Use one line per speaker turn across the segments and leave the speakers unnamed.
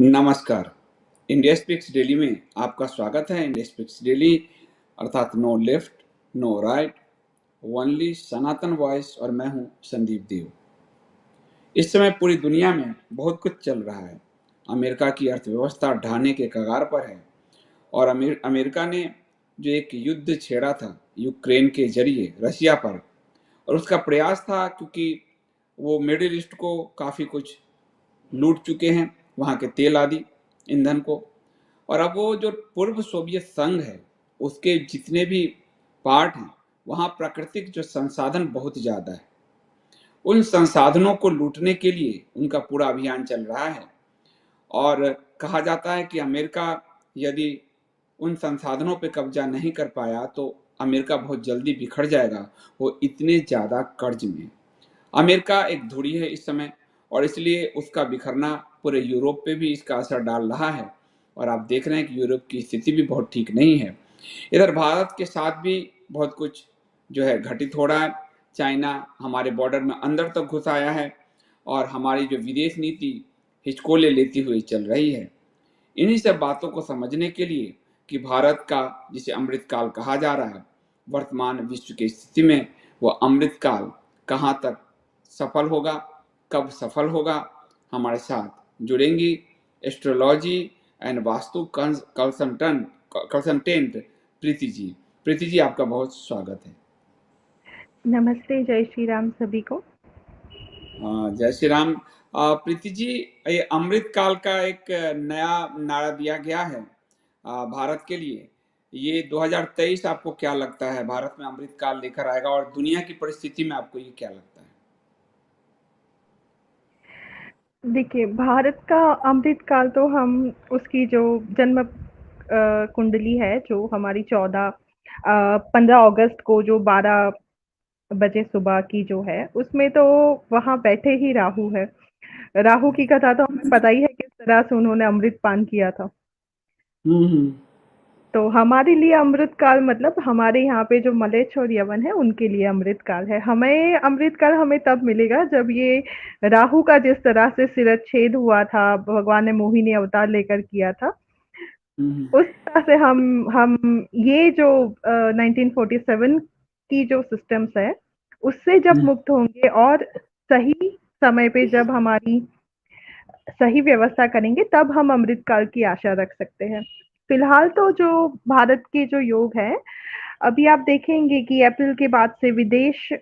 नमस्कार। India speaks daily में आपका स्वागत है। इंडिया स्पीक्स डेली अर्थात no left no right, only Sanatan voice, और मैं हूं संदीप देव। इस समय पूरी दुनिया में बहुत कुछ चल रहा है। अमेरिका की अर्थव्यवस्था ढहने के कगार पर है और अमेरिका ने जो एक युद्ध छेड़ा था यूक्रेन के जरिए रशिया पर, और उसका प्रयास था क्योंकि वो मिडिल ईस्ट को काफ़ी कुछ लूट चुके हैं, वहाँ के तेल आदि ईंधन को। और अब वो जो पूर्व सोवियत संघ है उसके जितने भी पार्ट हैं वहाँ प्राकृतिक जो संसाधन बहुत ज़्यादा है, उन संसाधनों को लूटने के लिए उनका पूरा अभियान चल रहा है। और कहा जाता है कि अमेरिका यदि उन संसाधनों पर कब्जा नहीं कर पाया तो अमेरिका बहुत जल्दी बिखर जाएगा, वो इतने ज़्यादा कर्ज में। अमेरिका एक धुरी है इस समय, और इसलिए उसका बिखरना पूरे यूरोप पे भी इसका असर डाल रहा है। और आप देख रहे हैं कि यूरोप की स्थिति भी बहुत ठीक नहीं है। इधर भारत के साथ भी बहुत कुछ जो है घटित हो रहा है। चाइना हमारे बॉर्डर में अंदर तक घुस आया है और हमारी जो विदेश नीति हिचकोले लेती हुई चल रही है। इन्हीं सब बातों को समझने के लिए कि भारत का जिसे अमृतकाल कहा जा रहा है, वर्तमान विश्व की स्थिति में वो अमृतकाल कहाँ तक सफल होगा, कब सफल होगा, हमारे साथ जुड़ेंगी astrology and vastu consultant Preeti ji. Preeti ji, आपका बहुत स्वागत है।
नमस्ते, जय श्री राम सभी को।
जय श्री राम। प्रीति जी, ये अमृत काल का एक नया नारा दिया गया है भारत के लिए। ये 2023 आपको क्या लगता है भारत में अमृत काल लेकर आएगा, और दुनिया की परिस्थिति में आपको ये क्या लगता है?
देखिए, भारत का अमृत काल तो हम उसकी जो जन्म कुंडली है, जो हमारी 15 अगस्त को जो 12 बजे सुबह की जो है, उसमें तो वहाँ बैठे ही राहु है। राहु की कथा तो हमें पता ही है किस तरह से उन्होंने अमृत पान किया था।
हम्म।
तो हमारे लिए अमृत काल मतलब हमारे यहाँ पे जो मलेच्छ और यवन है उनके लिए अमृत काल है। हमें अमृत काल हमें तब मिलेगा जब ये राहु का जिस तरह से शिरच्छेद हुआ था, भगवान ने मोहिनी अवतार लेकर किया था,
हम्म।
उस तरह से हम ये जो 1947 की जो सिस्टम्स है उससे जब
हम्म।
मुक्त होंगे और सही समय पे जब हमारी सही व्यवस्था करेंगे तब हम अमृत काल की आशा रख सकते हैं। फिलहाल तो जो भारत के जो योग है, अभी आप देखेंगे कि अप्रैल के बाद से विदेश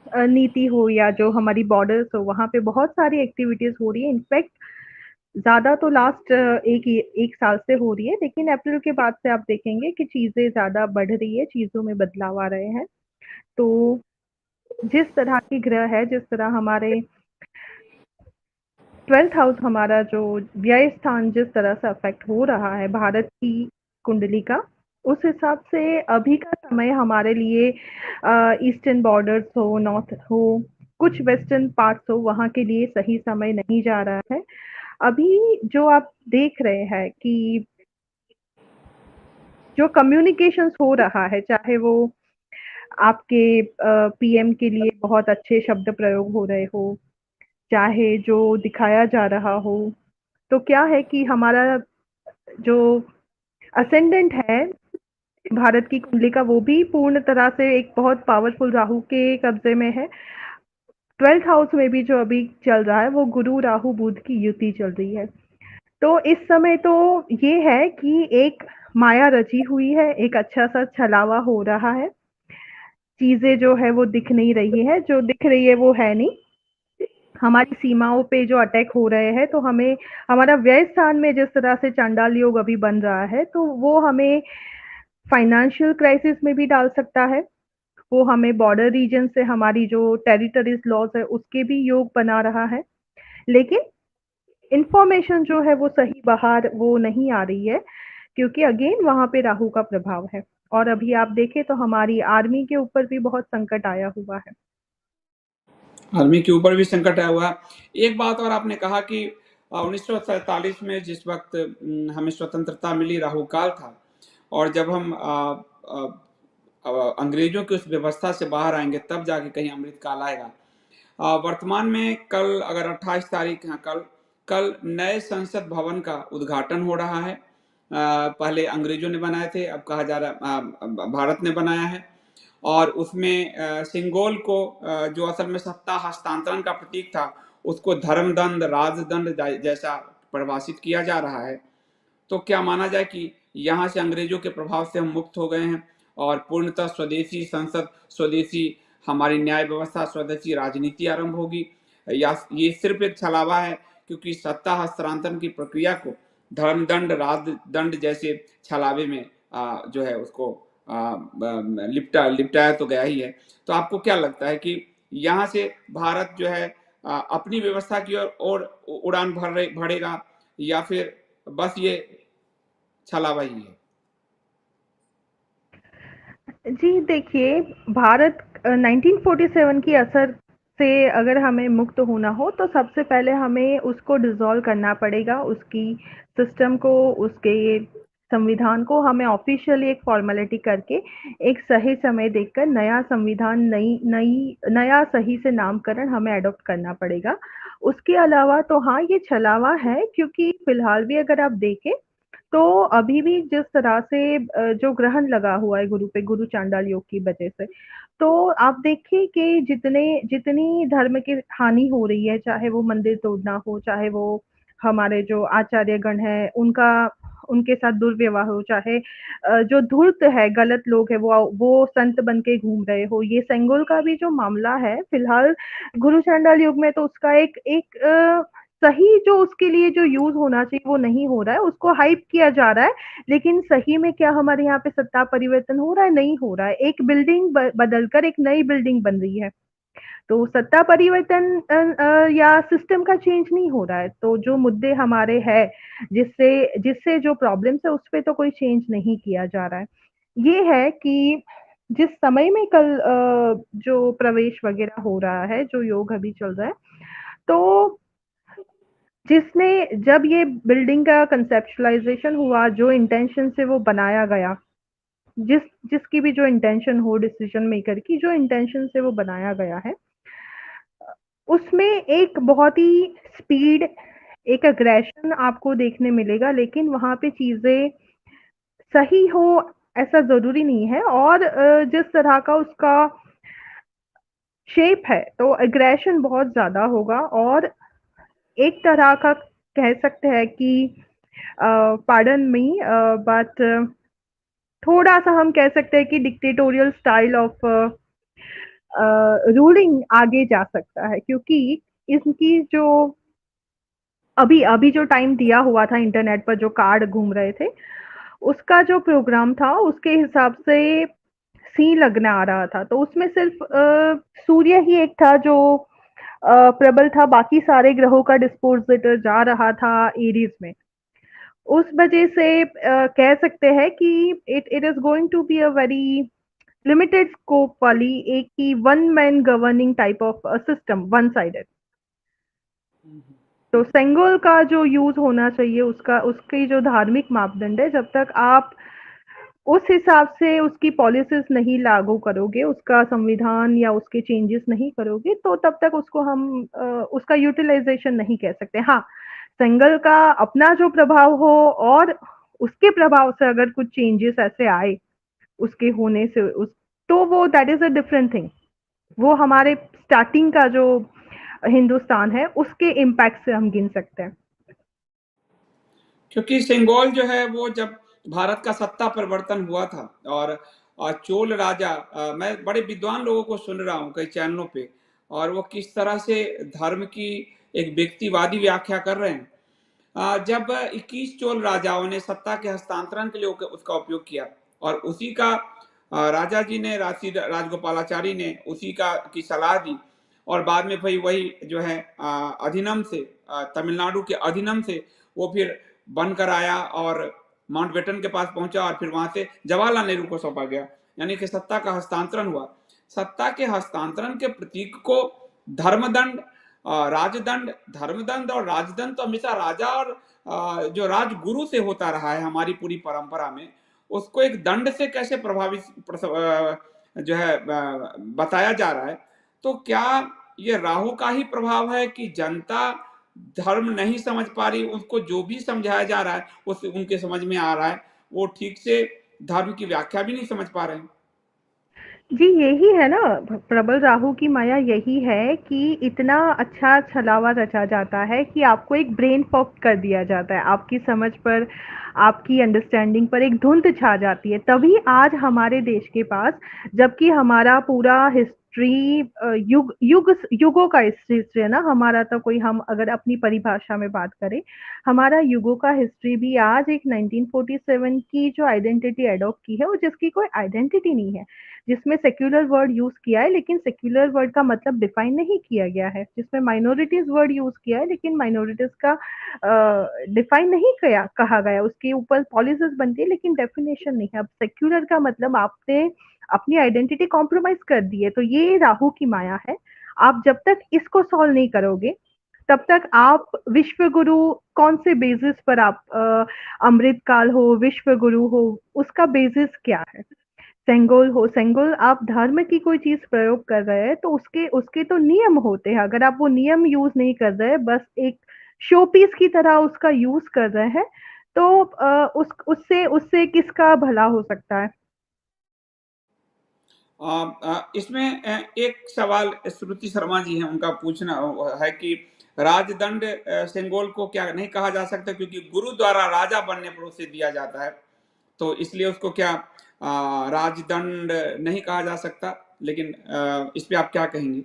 नीति हो या जो हमारी बॉर्डर्स हो, वहाँ पे बहुत सारी एक्टिविटीज हो रही है। इनफैक्ट ज्यादा तो लास्ट एक साल से हो रही है, लेकिन अप्रैल के बाद से आप देखेंगे कि चीजें ज्यादा बढ़ रही है, चीजों में बदलाव आ रहे हैं। तो जिस तरह की ग्रह है, जिस तरह हमारे 12th हाउस हमारा जो व्यय स्थान जिस तरह से अफेक्ट हो रहा है भारत की कुंडली का, उस हिसाब से अभी का समय हमारे लिए ईस्टर्न बॉर्डर्स हो, नॉर्थ हो, कुछ वेस्टर्न पार्ट्स हो, वहाँ के लिए सही समय नहीं जा रहा है। अभी जो आप देख रहे हैं कि जो कम्युनिकेशंस हो रहा है, चाहे वो आपके पीएम के लिए बहुत अच्छे शब्द प्रयोग हो रहे हो, चाहे जो दिखाया जा रहा हो, तो क्या है कि हमारा जो असेंडेंट है भारत की कुंडली का, वो भी पूर्ण तरह से एक बहुत पावरफुल राहु के कब्जे में है। 12th हाउस में भी जो अभी चल रहा है वो गुरु राहु बुध की युति चल रही है। तो इस समय तो ये है कि एक माया रची हुई है, एक अच्छा सा छलावा हो रहा है। चीजें जो है वो दिख नहीं रही है, जो दिख रही है वो है नहीं। हमारी सीमाओं पे जो अटैक हो रहे हैं, तो हमें हमारा व्यय स्थान में जिस तरह से चांडाल योग अभी बन रहा है, तो वो हमें फाइनेंशियल क्राइसिस में भी डाल सकता है। वो हमें बॉर्डर रीजन से हमारी जो टेरिटरीज लॉज है उसके भी योग बना रहा है। लेकिन इंफॉर्मेशन जो है वो सही बाहर वो नहीं आ रही है, क्योंकि अगेन वहां पे राहु का प्रभाव है। और अभी आप देखें तो हमारी आर्मी के ऊपर भी बहुत संकट आया हुआ है।
आर्मी के ऊपर भी संकट आया हुआ है। एक बात और आपने कहा कि 1947 में जिस वक्त हमें स्वतंत्रता मिली, राहु काल था, और जब हम अंग्रेजों की उस व्यवस्था से बाहर आएंगे तब जाके कहीं अमृत काल आएगा। वर्तमान में कल अगर 28 तारीख है, कल कल नए संसद भवन का उद्घाटन हो रहा है। पहले अंग्रेजों ने बनाए थे, अब कहा जा रहा भारत ने बनाया है। और उसमें सिंगोल को जो असल में सत्ता हस्तांतरण का प्रतीक था, उसको धर्मदंड राजदंड जैसा परिभाषित किया जा रहा है। तो क्या माना जाए कि यहाँ से अंग्रेजों के प्रभाव से हम मुक्त हो गए हैं और पूर्णतः स्वदेशी संसद, स्वदेशी हमारी न्याय व्यवस्था, स्वदेशी राजनीति आरंभ होगी, या ये सिर्फ एक छलावा है क्योंकि सत्ता हस्तांतरण की प्रक्रिया को धर्मदंड राजदंड जैसे छलावे में जो है उसको लिपटाया तो गया ही है। तो आपको क्या लगता है कि यहाँ से भारत जो है अपनी व्यवस्था की ओर उड़ान भरेगा, या फिर बस ये छलावा ही है?
जी देखिए, भारत 1947 की असर से अगर हमें मुक्त होना हो तो सबसे पहले हमें उसको डिसॉल्व करना पड़ेगा, उसकी सिस्टम को, उसके संविधान को हमें ऑफिशियली एक फॉर्मेलिटी करके एक सही समय देखकर नया संविधान, नया सही से नामकरण हमें अडॉप्ट करना पड़ेगा। उसके अलावा तो हाँ, ये छलावा है क्योंकि फिलहाल भी अगर आप देखें तो अभी भी जिस तरह से जो ग्रहण लगा हुआ है गुरु पे, गुरु चांडाल योग की वजह से, तो आप देखिए कि जितनी धर्म की हानि हो रही है, चाहे वो मंदिर तोड़ना हो, चाहे वो हमारे जो आचार्यगण हैं उनका उनके साथ दुर्व्यवहार हो, चाहे जो धूर्त है, गलत लोग हैं वो संत बन के घूम रहे हो। ये सेंगोल का भी जो मामला है फिलहाल गुरु चांडाल युग में, तो उसका एक एक सही जो उसके लिए जो यूज़ होना चाहिए वो नहीं हो रहा है, उसको हाइप किया जा रहा है, लेकिन सही में क्या हमारे यहाँ पे सत्ता परिवर्तन हो रहा है? नहीं हो रहा है। एक बिल्डिंग बदलकर एक नई बिल्डिंग बन रही है। तो सत्ता परिवर्तन या सिस्टम का चेंज नहीं हो रहा है। तो जो मुद्दे हमारे हैं, जिससे जिससे जो प्रॉब्लम्स है उस पे तो कोई चेंज नहीं किया जा रहा है। ये है कि जिस समय में कल जो प्रवेश वगैरह हो रहा है, जो योग अभी चल रहा है, तो जिसने जब ये बिल्डिंग का कंसेप्चुअलाइज़ेशन हुआ, जो इंटेंशन से वो बनाया गया, जिसकी भी जो इंटेंशन हो, डिसीजन मेकर की जो इंटेंशन से वो बनाया गया है, उसमें एक बहुत ही स्पीड, एक एग्रेशन आपको देखने मिलेगा, लेकिन वहाँ पे चीज़ें सही हो ऐसा ज़रूरी नहीं है। और जिस तरह का उसका शेप है, तो एग्रेशन बहुत ज़्यादा होगा और एक तरह का कह सकते हैं कि पार्डन मी, बट थोड़ा-सा हम कह सकते हैं कि डिक्टेटोरियल स्टाइल ऑफ रूलिंग आगे जा सकता है, क्योंकि इनकी जो अभी अभी जो टाइम दिया हुआ था इंटरनेट पर, जो कार्ड घूम रहे थे, उसका जो प्रोग्राम था उसके हिसाब से सी लगने आ रहा था, तो उसमें सिर्फ सूर्य ही एक था जो प्रबल था, बाकी सारे ग्रहों का डिस्पोजिटर जा रहा था एरीज में। उस वजह से कह सकते हैं कि it it is going to be a very limited scope वाली, एक ही one man governing type of system, one sided. तो सेंगोल का जो यूज होना चाहिए, उसका उसकी जो धार्मिक मापदंड है, जब तक आप उस हिसाब से उसकी पॉलिसीज नहीं लागू करोगे, उसका संविधान या उसके चेंजेस नहीं करोगे, तो तब तक उसको हम उसका यूटिलाइजेशन नहीं कह सकते। हाँ, सेंगल का अपना जो प्रभाव हो और उसके प्रभाव से अगर कुछ चेंजेस ऐसे आए उसके होने से, उस तो वो that is a different thing. वो हमारे स्टार्टिंग का जो हिंदुस्तान है उसके इम्पैक्ट से हम गिन सकते हैं।
क्योंकि सिंगोल जो है वो जब भारत का सत्ता परिवर्तन हुआ था, और चोल राजा, मैं बड़े विद्वान लोगों को सुन रहा हूँ कई चैनलों पे, और वो किस तरह से धर्म की एक व्यक्तिवादी व्याख्या कर रहे हैं। जब 21 चोल राजाओं ने सत्ता के हस्तांतरण के लिए उसका उपयोग किया, और उसी का राजा जी ने, राजगोपालाचारी ने उसी का की सलाह दी, और बाद में भाई वही जो है अधिनम से, तमिलनाडु के अधिनम से वो फिर बनकर आया और माउंटबेटन के पास पहुंचा, और फिर वहां से जवाहरलाल नेहरू को सौंपा गया, यानी कि सत्ता का हस्तांतरण हुआ। सत्ता के हस्तांतरण के प्रतीक को धर्मदंड, राजदंड, धर्मदंड और राजदंड तो हमेशा राजा और जो राजगुरु से होता रहा है हमारी पूरी परंपरा में, उसको एक दंड से कैसे प्रभावित जो है बताया जा रहा है। तो क्या ये राहु का ही प्रभाव है कि जनता धर्म नहीं समझ पा रही, उसको जो भी समझाया जा रहा है उससे उनके समझ में आ रहा है, वो ठीक से धर्म की व्याख्या भी नहीं समझ पा रहे हैं।
जी, यही है ना, प्रबल राहु की माया यही है कि इतना अच्छा छलावा रचा जाता है कि आपको एक ब्रेन फॉग कर दिया जाता है। आपकी समझ पर, आपकी अंडरस्टैंडिंग पर एक धुंध छा जाती है। तभी आज हमारे देश के पास, जबकि हमारा पूरा हिस्ट्री युगों का हिस्ट्री है ना हमारा, तो कोई हम अगर अपनी परिभाषा में बात करें, हमारा युगों का हिस्ट्री भी आज एक 1947 की जो आइडेंटिटी एडॉप्ट की है, वो जिसकी कोई आइडेंटिटी नहीं है, जिसमें सेक्युलर वर्ड यूज किया है लेकिन सेक्युलर वर्ड का मतलब डिफाइन नहीं किया गया है, जिसमें माइनॉरिटीज वर्ड यूज किया है लेकिन माइनॉरिटीज का डिफाइन नहीं किया कहा गया, उसके ऊपर पॉलिसीज बनती है लेकिन डेफिनेशन नहीं है। अब सेक्युलर का मतलब आपने अपनी आइडेंटिटी कॉम्प्रोमाइज कर दी है, तो ये राहु की माया है। आप जब तक इसको सॉल्व नहीं करोगे, तब तक आप विश्व गुरु, कौन से बेसिस पर आप अमृत काल हो, विश्व गुरु हो, उसका बेसिस क्या है? सेंगोल हो, सेंगोल आप धर्म की कोई चीज प्रयोग कर रहे हैं तो उसके उसके तो नियम होते हैं। अगर आप वो नियम यूज नहीं कर रहे, बस एक शो पीस की तरह उसका यूज कर रहे हैं, तो उस उससे उससे किसका भला हो सकता है?
इसमें एक सवाल श्रुति शर्मा जी हैं, उनका पूछना है कि राजदंड सेंगोल को क्या नहीं कहा जा सकता, क्योंकि गुरु द्वारा राजा बनने पर उसे दिया जाता है, तो इसलिए उसको क्या राजदंड नहीं कहा जा सकता? लेकिन इस पे आप क्या कहेंगे?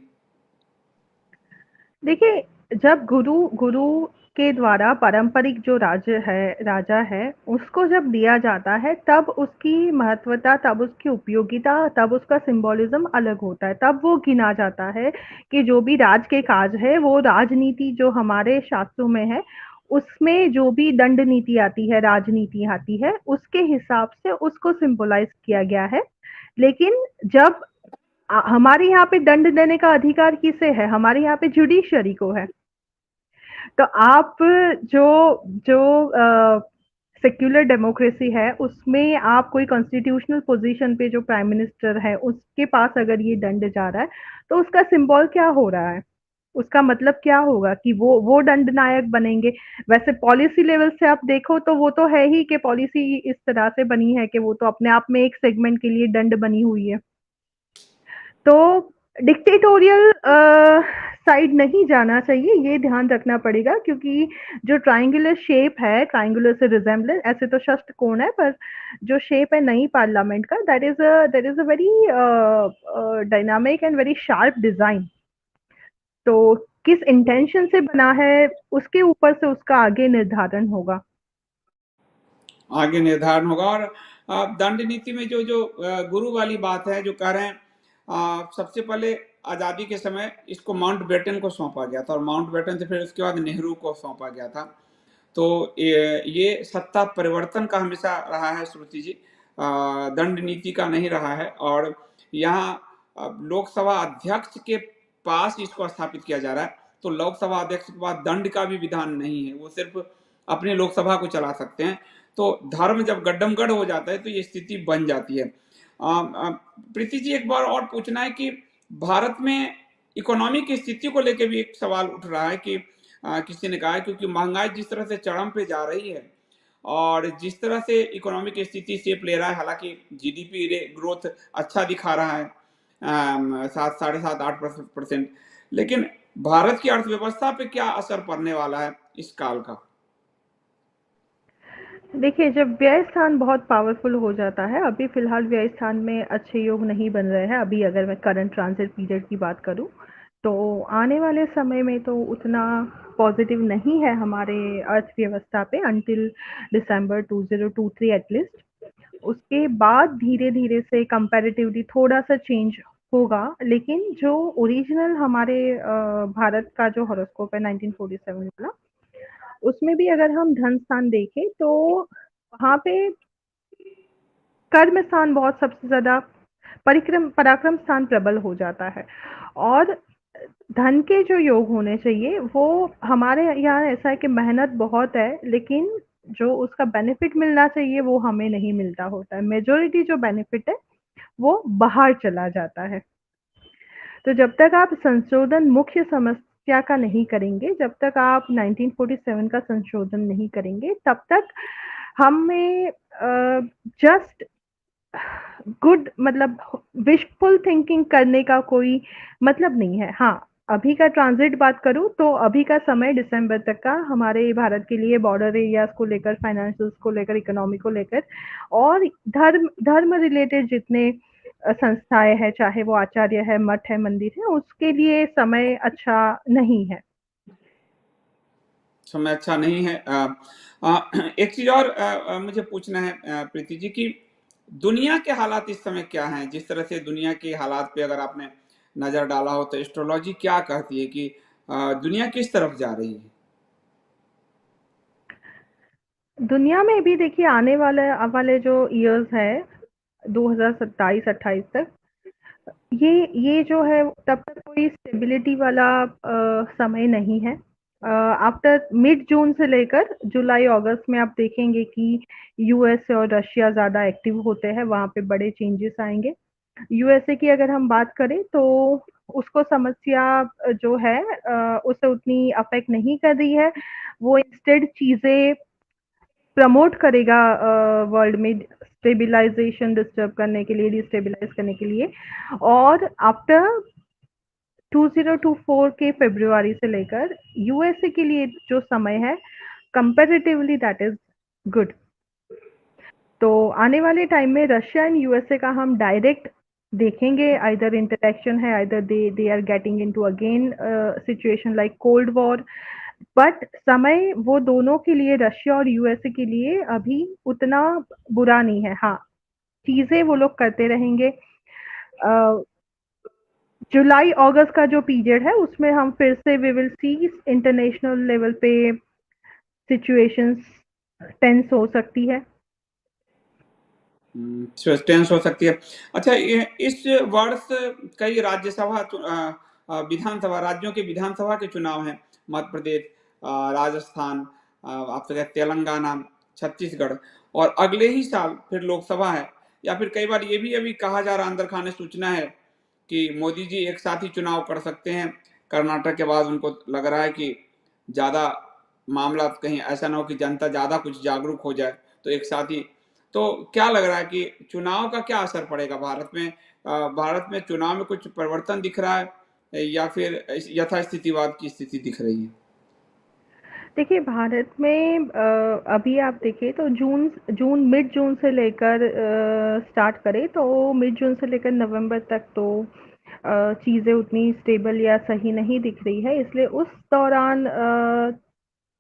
देखिए, जब गुरु गुरु के द्वारा पारंपरिक जो राजा है, उसको जब दिया जाता है, तब उसकी महत्वता, तब उसकी उपयोगिता, तब उसका सिंबोलिज्म अलग होता है। तब वो गिना जाता है कि जो भी राज के काज है, वो राजनीति जो हमारे शास्त्रों में है, उसमें जो भी दंड नीति आती है, राजनीति आती है, उसके हिसाब से उसको सिंबलाइज किया गया है। लेकिन जब हमारे यहाँ पे दंड देने का अधिकार किसे है? हमारे यहाँ पे जुडिशरी को है। तो आप जो जो सेक्युलर डेमोक्रेसी है, उसमें आप कोई कॉन्स्टिट्यूशनल पोजीशन पे जो प्राइम मिनिस्टर है, उसके पास अगर ये दंड जा रहा है, तो उसका सिंबल क्या हो रहा है? उसका मतलब क्या होगा कि वो दंड नायक बनेंगे? वैसे पॉलिसी लेवल से आप देखो तो वो तो है ही कि पॉलिसी इस तरह से बनी है कि वो तो अपने आप में एक सेगमेंट के लिए दंड बनी हुई है। तो डिक्टेटोरियल साइड नहीं जाना चाहिए, ये ध्यान रखना पड़ेगा, क्योंकि जो ट्रायंगुलर शेप है, ट्रायंगुलर से रिजेम्बलेंस, ऐसे तो शस्त्र कोण है, पर जो शेप है नई पार्लियामेंट का, that is a very dynamic and very sharp design. तो किस इंटेंशन से बना है, उसके ऊपर से उसका आगे निर्धारण होगा।
आगे निर्धारण होगा। और दंड नीति में जो जो गुरु वाली बात है, जो कह रहे हैं, सबसे पहले आज़ादी के समय इसको माउंटबेटन को सौंपा गया था, और माउंटबेटन से फिर उसके बाद नेहरू को सौंपा गया था। तो ये सत्ता परिवर्तन का हमेशा रहा है श्रुति जी, दंड नीति का नहीं रहा है। और यहाँ लोकसभा अध्यक्ष के पास इसको स्थापित किया जा रहा है, तो लोकसभा अध्यक्ष के पास दंड का भी विधान नहीं है, वो सिर्फ अपने लोकसभा को चला सकते हैं। तो धर्म जब गड्डमगढ़ हो जाता है तो ये स्थिति बन जाती है। प्रीति जी, एक बार और पूछना है कि भारत में इकोनॉमी की स्थिति को लेकर भी एक सवाल उठ रहा है कि किसी ने कहा है, क्योंकि महंगाई जिस तरह से चरम पे जा रही है और जिस तरह से इकोनॉमी की स्थिति शेप ले रहा है, हालांकि जीडीपी ग्रोथ अच्छा दिखा रहा है, 7, 7.5, 8%, लेकिन भारत की अर्थव्यवस्था पे क्या असर पड़ने वाला है इस काल का?
देखिए, जब व्यय स्थान बहुत पावरफुल हो जाता है, अभी फिलहाल व्यय स्थान में अच्छे योग नहीं बन रहे हैं। अभी अगर मैं करंट ट्रांजिट पीरियड की बात करूं, तो आने वाले समय में तो उतना पॉजिटिव नहीं है हमारे अर्थव्यवस्था पे, अंटिल दिसंबर 2023 एटलीस्ट। उसके बाद धीरे धीरे से कंपैरेटिवली थोड़ा सा चेंज होगा, लेकिन जो ओरिजिनल हमारे भारत का जो हॉरोस्कोप है 1947 वाला, उसमें भी अगर हम धन स्थान देखें, तो वहाँ पे कर्म स्थान बहुत सबसे ज़्यादा, परिक्रम पराक्रम स्थान प्रबल हो जाता है। और धन के जो योग होने चाहिए, वो हमारे यहाँ ऐसा है कि मेहनत बहुत है, लेकिन जो उसका बेनिफिट मिलना चाहिए वो हमें नहीं मिलता होता है। मेजॉरिटी जो बेनिफिट है वो बाहर चला जाता है। तो जब तक आप संशोधन मुख्य रशिया का नहीं करेंगे, जब तक आप 1947 का संशोधन नहीं करेंगे, तब तक हमें जस्ट गुड मतलब विशफुल थिंकिंग करने का कोई मतलब नहीं है। हाँ, अभी का ट्रांजिट बात करूँ तो अभी का समय दिसंबर तक का हमारे भारत के लिए बॉर्डर एरियाज़ को लेकर, फाइनेंशियल्स को लेकर, इकोनॉमी को लेकर और धर्म धर्म रिलेटेड जितने संस्थाएँ हैं, चाहे वो आचार्य है, मठ है, मंदिर है, उसके लिए समय अच्छा नहीं है।
समय अच्छा नहीं है। एक चीज और मुझे पूछना है प्रीति जी की दुनिया के हालात इस समय क्या हैं? जिस तरह से दुनिया के हालात पे अगर आपने नजर डाला हो तो एस्ट्रोलॉजी क्या कहती है कि दुनिया किस तरफ जा रही है?
दुनिया में भी देखिए आने वाले जो ईयर्स है 2027-28 तक ये जो है तब तक कोई स्टेबिलिटी वाला समय नहीं है। आफ्टर मिड जून से लेकर जुलाई अगस्त में आप देखेंगे कि यूएस और रशिया ज़्यादा एक्टिव होते हैं, वहाँ पे बड़े चेंजेस आएंगे। यूएसए की अगर हम बात करें तो उसको समस्या जो है उसे उतनी अफेक्ट नहीं कर रही है। वो इंस्टेड चीज़ें प्रमोट करेगा वर्ल्ड में स्टेबिलाइजेशन डिस्टर्ब करने के लिए, डिस्टेबलाइज करने के लिए। और आफ्टर 2024 के फरवरी से लेकर यूएसए के लिए जो समय है कंपैरेटिवली दैट इज गुड। तो आने वाले टाइम में रशिया एंड यूएसए का हम डायरेक्ट देखेंगे, आइदर इंटरेक्शन है, either they are getting into again situation like cold war. But समय वो दोनों के लिए, रशिया और यूएसए के लिए अभी उतना बुरा नहीं है। हाँ, चीजें वो लोग करते रहेंगे। जुलाई अगस्त का जो पीरियड है उसमें हम फिर से we will see international level पे सिचुएशंस टेंस हो सकती है।
टेंस हो सकती है। अच्छा, ये इस वर्ष कई विधानसभा राज्यों के विधानसभा के चुनाव हैं। मध्य प्रदेश, राजस्थान, आप सकते तेलंगाना, छत्तीसगढ़ और अगले ही साल फिर लोकसभा है। या फिर कई बार ये भी अभी कहा जा रहा, अंदर खाने सूचना है कि मोदी जी एक साथ ही चुनाव कर सकते हैं कर्नाटक के बाद। उनको लग रहा है कि ज़्यादा मामला कहीं ऐसा ना हो कि जनता ज़्यादा कुछ जागरूक हो जाए, तो एक साथ ही। तो क्या लग रहा है कि चुनाव का क्या असर पड़ेगा भारत में? भारत में चुनाव में कुछ परिवर्तन दिख रहा है या फिर यथास्थितिवाद की स्थिति दिख रही है?
देखिए भारत में अभी आप देखिए तो जून जून मिड जून से लेकर स्टार्ट करें तो मिड जून से लेकर नवंबर तक तो चीज़ें उतनी स्टेबल या सही नहीं दिख रही है, इसलिए उस दौरान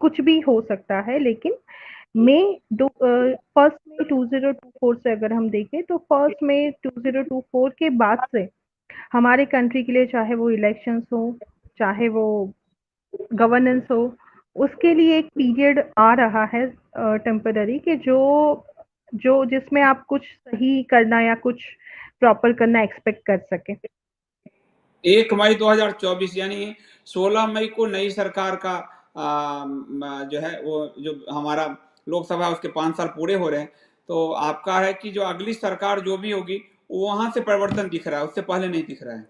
कुछ भी हो सकता है। लेकिन फर्स्ट मई 2024 से अगर हम देखें तो फर्स्ट मई 2024 के बाद से हमारे कंट्री के लिए, चाहे वो इलेक्शंस हो, चाहे वो गवर्नेंस हो, उसके लिए एक पीरियड आ रहा है टेम्पररी कि जो जो जिसमें आप कुछ सही करना या कुछ प्रॉपर करना एक्सपेक्ट कर सके।
1 मई 2024 यानी 16 मई को नई सरकार का जो है वो जो हमारा लोकसभा है उसके 5 साल पूरे हो रहे हैं। तो आपका है कि जो अगली सरकार जो भी होगी वहां से परिवर्तन दिख रहा है, उससे पहले नहीं दिख रहा है?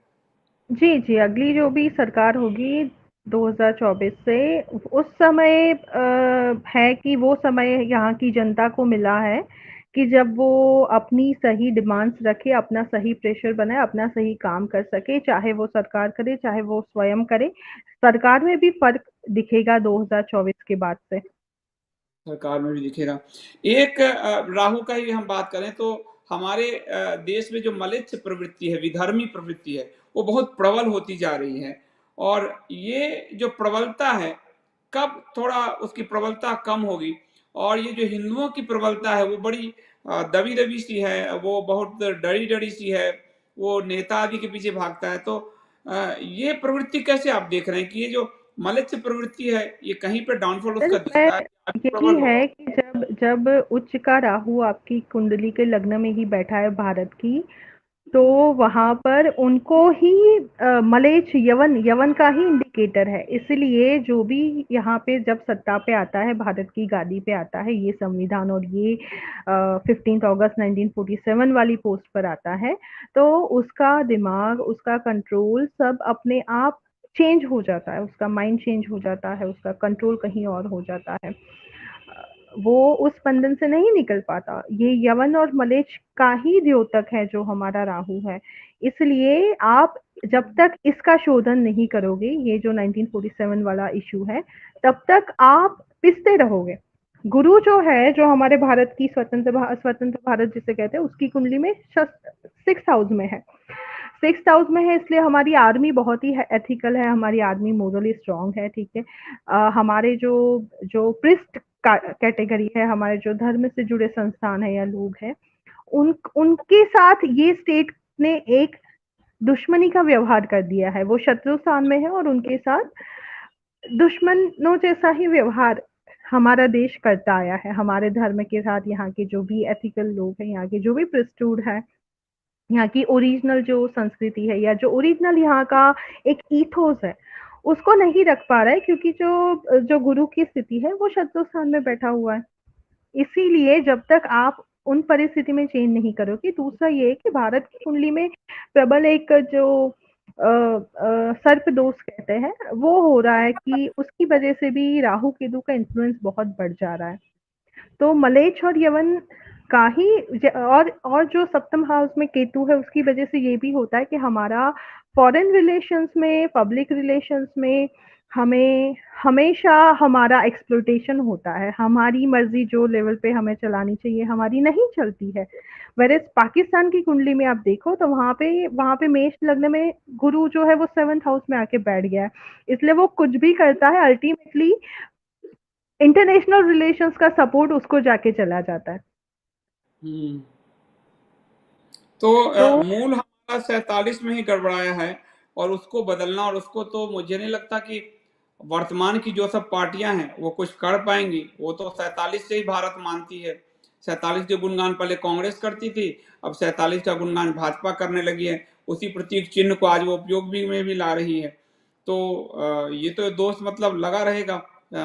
जी, जी, अगली जो भी सरकार होगी 2024 से, उस समय है कि वो समय यहाँ की जनता को मिला है कि जब वो अपनी सही डिमांड्स रखे, अपना सही प्रेशर बनाए, अपना सही काम कर सके, चाहे वो सरकार करे, चाहे वो स्वयं करे। सरकार में भी फ़र्क दिखेगा 2024 के बाद से।
सरकार में भी दिखेगा। एक राहु का ही हम बात करें तो हमारे देश में जो मलेच्छ प्रवृत्ति है, विधर्मी प्रवृत्ति है, वो बहुत प्रबल होती जा रही है। और ये जो प्रबलता है, कब थोड़ा उसकी प्रबलता कम होगी? और ये जो हिंदुओं की प्रबलता है, वो बड़ी दबी-दबी सी है, वो बहुत डरी-डरी सी है, वो नेता आदि के पीछे भागता है। तो ये प्रवृत्ति कैसे आप देख रहे हैं कि ये जो मलेच्छ प्रवृत्ति है, ये कहीं पे डाउनफॉल
सर,
उसका दिखता है
मैं
या आगे
यही
प्रबल होगा?
है कि जब जब उच्च का राहु आपकी कुंडली के लग्न में ही बैठा है भारत की, तो वहाँ पर उनको ही मलेच्छ यवन यवन का ही इंडिकेटर है। इसलिए जो भी यहाँ पे जब सत्ता पे आता है, भारत की गादी पे आता है, ये संविधान और ये 15 अगस्त 1947 वाली पोस्ट पर आता है, तो उसका दिमाग, उसका कंट्रोल सब अपने आप चेंज हो जाता है, उसका माइंड चेंज हो जाता है, उसका कंट्रोल कहीं और हो जाता है। वो उस बंधन से नहीं निकल पाता। ये यवन और मलेच्छ का ही द्योतक है जो हमारा राहु है। इसलिए आप जब तक इसका शोधन नहीं करोगे, ये जो 1947 वाला इश्यू है, तब तक आप पिसते रहोगे। गुरु जो है, जो हमारे भारत की स्वतंत्र भारत जिसे कहते हैं, उसकी कुंडली में 6th हाउस में है। 6th हाउस में है, इसलिए हमारी आर्मी बहुत ही एथिकल है, हमारी आर्मी मोरली स्ट्रांग है, ठीक है। हमारे जो जो प्रिस्ट कैटेगरी है, हमारे जो धर्म से जुड़े संस्थान है या लोग हैं, उनके साथ ये स्टेट ने एक दुश्मनी का व्यवहार कर दिया है। वो शत्रु स्थान में है और उनके साथ दुश्मनों जैसा ही व्यवहार हमारा देश करता आया है। हमारे धर्म के साथ यहाँ के जो भी एथिकल लोग हैं, यहाँ के जो भी प्रिस्टूड है, यहाँ की ओरिजिनल जो संस्कृति है या जो ओरिजिनल यहाँ का एक ईथोस है, उसको नहीं रख पा रहा है, क्योंकि जो जो गुरु की स्थिति है वो शत्रु स्थान में बैठा हुआ है। इसीलिए जब तक आप उन परिस्थिति में चेंज नहीं करोगे। दूसरा ये है कि भारत की कुंडली में प्रबल एक जो सर्प दोष कहते हैं, वो हो रहा है कि उसकी वजह से भी राहु केतु का इन्फ्लुएंस बहुत बढ़ जा रहा है। तो मलेच्छ और यवन का ही और जो सप्तम हाउस में केतु है, उसकी वजह से ये भी होता है कि हमारा फॉरेन रिलेशंस में, पब्लिक रिलेशंस में हमें हमेशा हमारा एक्सप्लॉइटेशन होता है। हमारी मर्जी जो लेवल पे हमें चलानी चाहिए, हमारी नहीं चलती है। वेयर पाकिस्तान की कुंडली में आप देखो तो वहां पे मेष लग्न में गुरु जो है वो 7th हाउस में आके बैठ गया है। इसलिए वो कुछ भी करता है, अल्टीमेटली इंटरनेशनल रिलेशंस का सपोर्ट उसको जाके चला जाता है।
हम्म। तो
तो
मूल हमारा 47 में ही गड़बड़ाया है, और उसको बदलना, और उसको तो मुझे नहीं लगता कि वर्तमान की जो सब पार्टियां हैं वो कुछ कर पाएंगी। वो तो 47 से ही भारत मानती है। 47 के गुणगान पहले कांग्रेस करती थी, अब 47 का गुणगान भाजपा करने लगी है। उसी प्रतीक चिन्ह को आज वो उपयोग भी में भी ला रही है। तो ये तो दोष मतलब लगा रहेगा।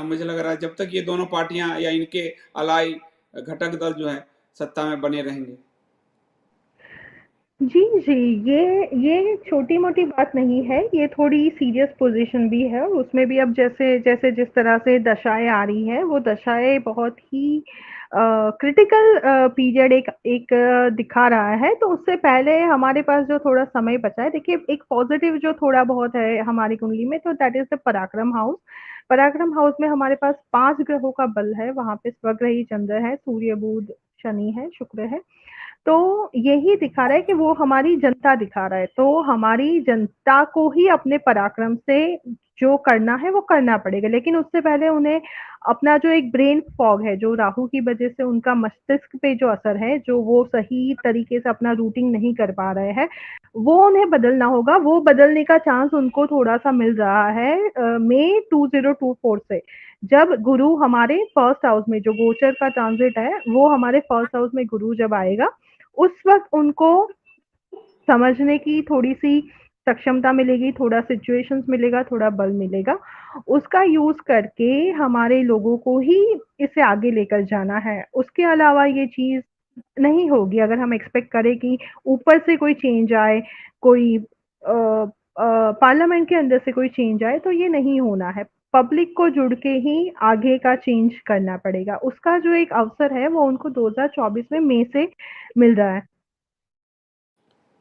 मुझे लग रहा है जब तक ये दोनों पार्टियां या इनके अलाई घटक दल जो है सत्ता में बने रहेंगे।
जी, जी, ये छोटी-मोटी बात नहीं है, ये थोड़ी सीरियस पोज़ीशन भी है, और उसमें भी अब जैसे जैसे जिस तरह से दशाएँ आ रही हैं, वो दशाएँ बहुत ही क्रिटिकल पीरियड एक एक दिखा रहा है। तो उससे पहले हमारे पास जो थोड़ा समय बचा है, देखिए एक पॉज़िटिव जो थोड़ा बहुत है हमारी कुंडली में, तो दैट इज़ द पराक्रम हाउस। पराक्रम हाउस में हमारे पास 5 ग्रहों का बल है, वहाँ पे स्वग्रही चंद्र है, सूर्य, बुध, शनि है, शुक्र है। तो यही दिखा रहा है कि वो हमारी जनता दिखा रहा है। तो हमारी जनता को ही अपने पराक्रम से जो करना है वो करना पड़ेगा, लेकिन उससे पहले उन्हें अपना जो एक ब्रेन फॉग है, जो राहु की वजह से उनका मस्तिष्क पे जो असर है, जो वो सही तरीके से अपना रूटिंग नहीं कर पा रहे हैं, वो उन्हें बदलना होगा। वो बदलने का चांस उनको थोड़ा सा मिल रहा है मई 2024 से, जब गुरु हमारे फर्स्ट हाउस में, जो गोचर का ट्रांजिट है, वो हमारे फर्स्ट हाउस में गुरु जब आएगा, उस वक्त उनको समझने की थोड़ी-सी सक्षमता मिलेगी, थोड़ा सिचुएशंस मिलेगा, थोड़ा बल मिलेगा। उसका यूज़ करके हमारे लोगों को ही इसे आगे लेकर जाना है। उसके अलावा ये चीज़ नहीं होगी। अगर हम एक्सपेक्ट करें कि ऊपर से कोई चेंज आए, कोई पार्लियामेंट के अंदर से कोई चेंज आए, तो ये नहीं होना है। पब्लिक को जुड़ के ही आगे का चेंज करना पड़ेगा। उसका जो एक अवसर है, वो उनको 2024 में मई से मिल रहा है।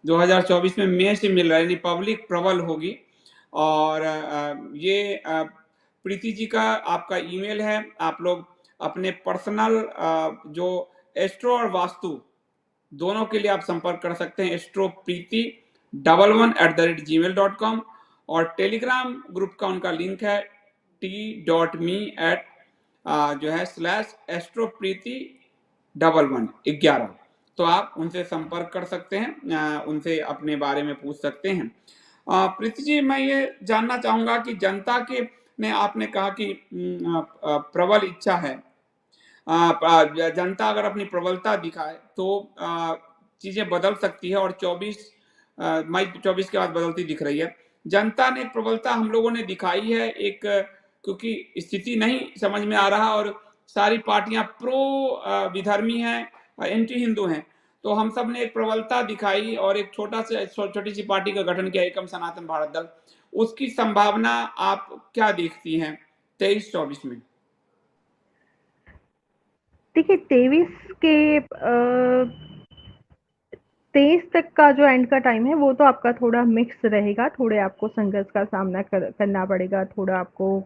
2024 में मई से मिल रहा है, यानी पब्लिक प्रबल होगी। और ये प्रीति जी का आपका ईमेल है, आप लोग अपने पर्सनल जो एस्ट्रो और वास्तु दोनों के लिए आप संपर्क कर सकते हैं। एस्ट्रो प्रीति 11@gmail.com, और टेलीग्राम ग्रुप का उनका लिंक है t.me जो है /एस्ट्रोप्रीति 11 तो आप उनसे संपर्क कर सकते हैं, उनसे अपने बारे में पूछ सकते हैं। प्रीति जी, मैं ये जानना चाहूंगा कि जनता के ने आपने कहा कि प्रबल इच्छा है। जनता अगर अपनी प्रबलता दिखाए तो चीजें बदल सकती है, और 24 मई के बाद बदलती दिख रही है। जनता ने प्रबलता हम लोगों ने दिखाई है एक, क्योंकि स्थिति नहीं समझ में आ रहा, और सारी पार्टियां प्रो विधर्मी हैं, एंटी हिंदू हैं। तो हम सब ने एक प्रबलता दिखाई और एक छोटी सी पार्टी का गठन किया, एकम सनातन भारत दल। उसकी संभावना आप क्या देखती हैं 23-24 में?
देखिए 23 के 23 तक का जो एंड का टाइम है वो तो आपका थोड़ा मिक्स रहेगा, थोड़े आपको संघर्ष का सामना करना पड़ेगा, थोड़ा आपको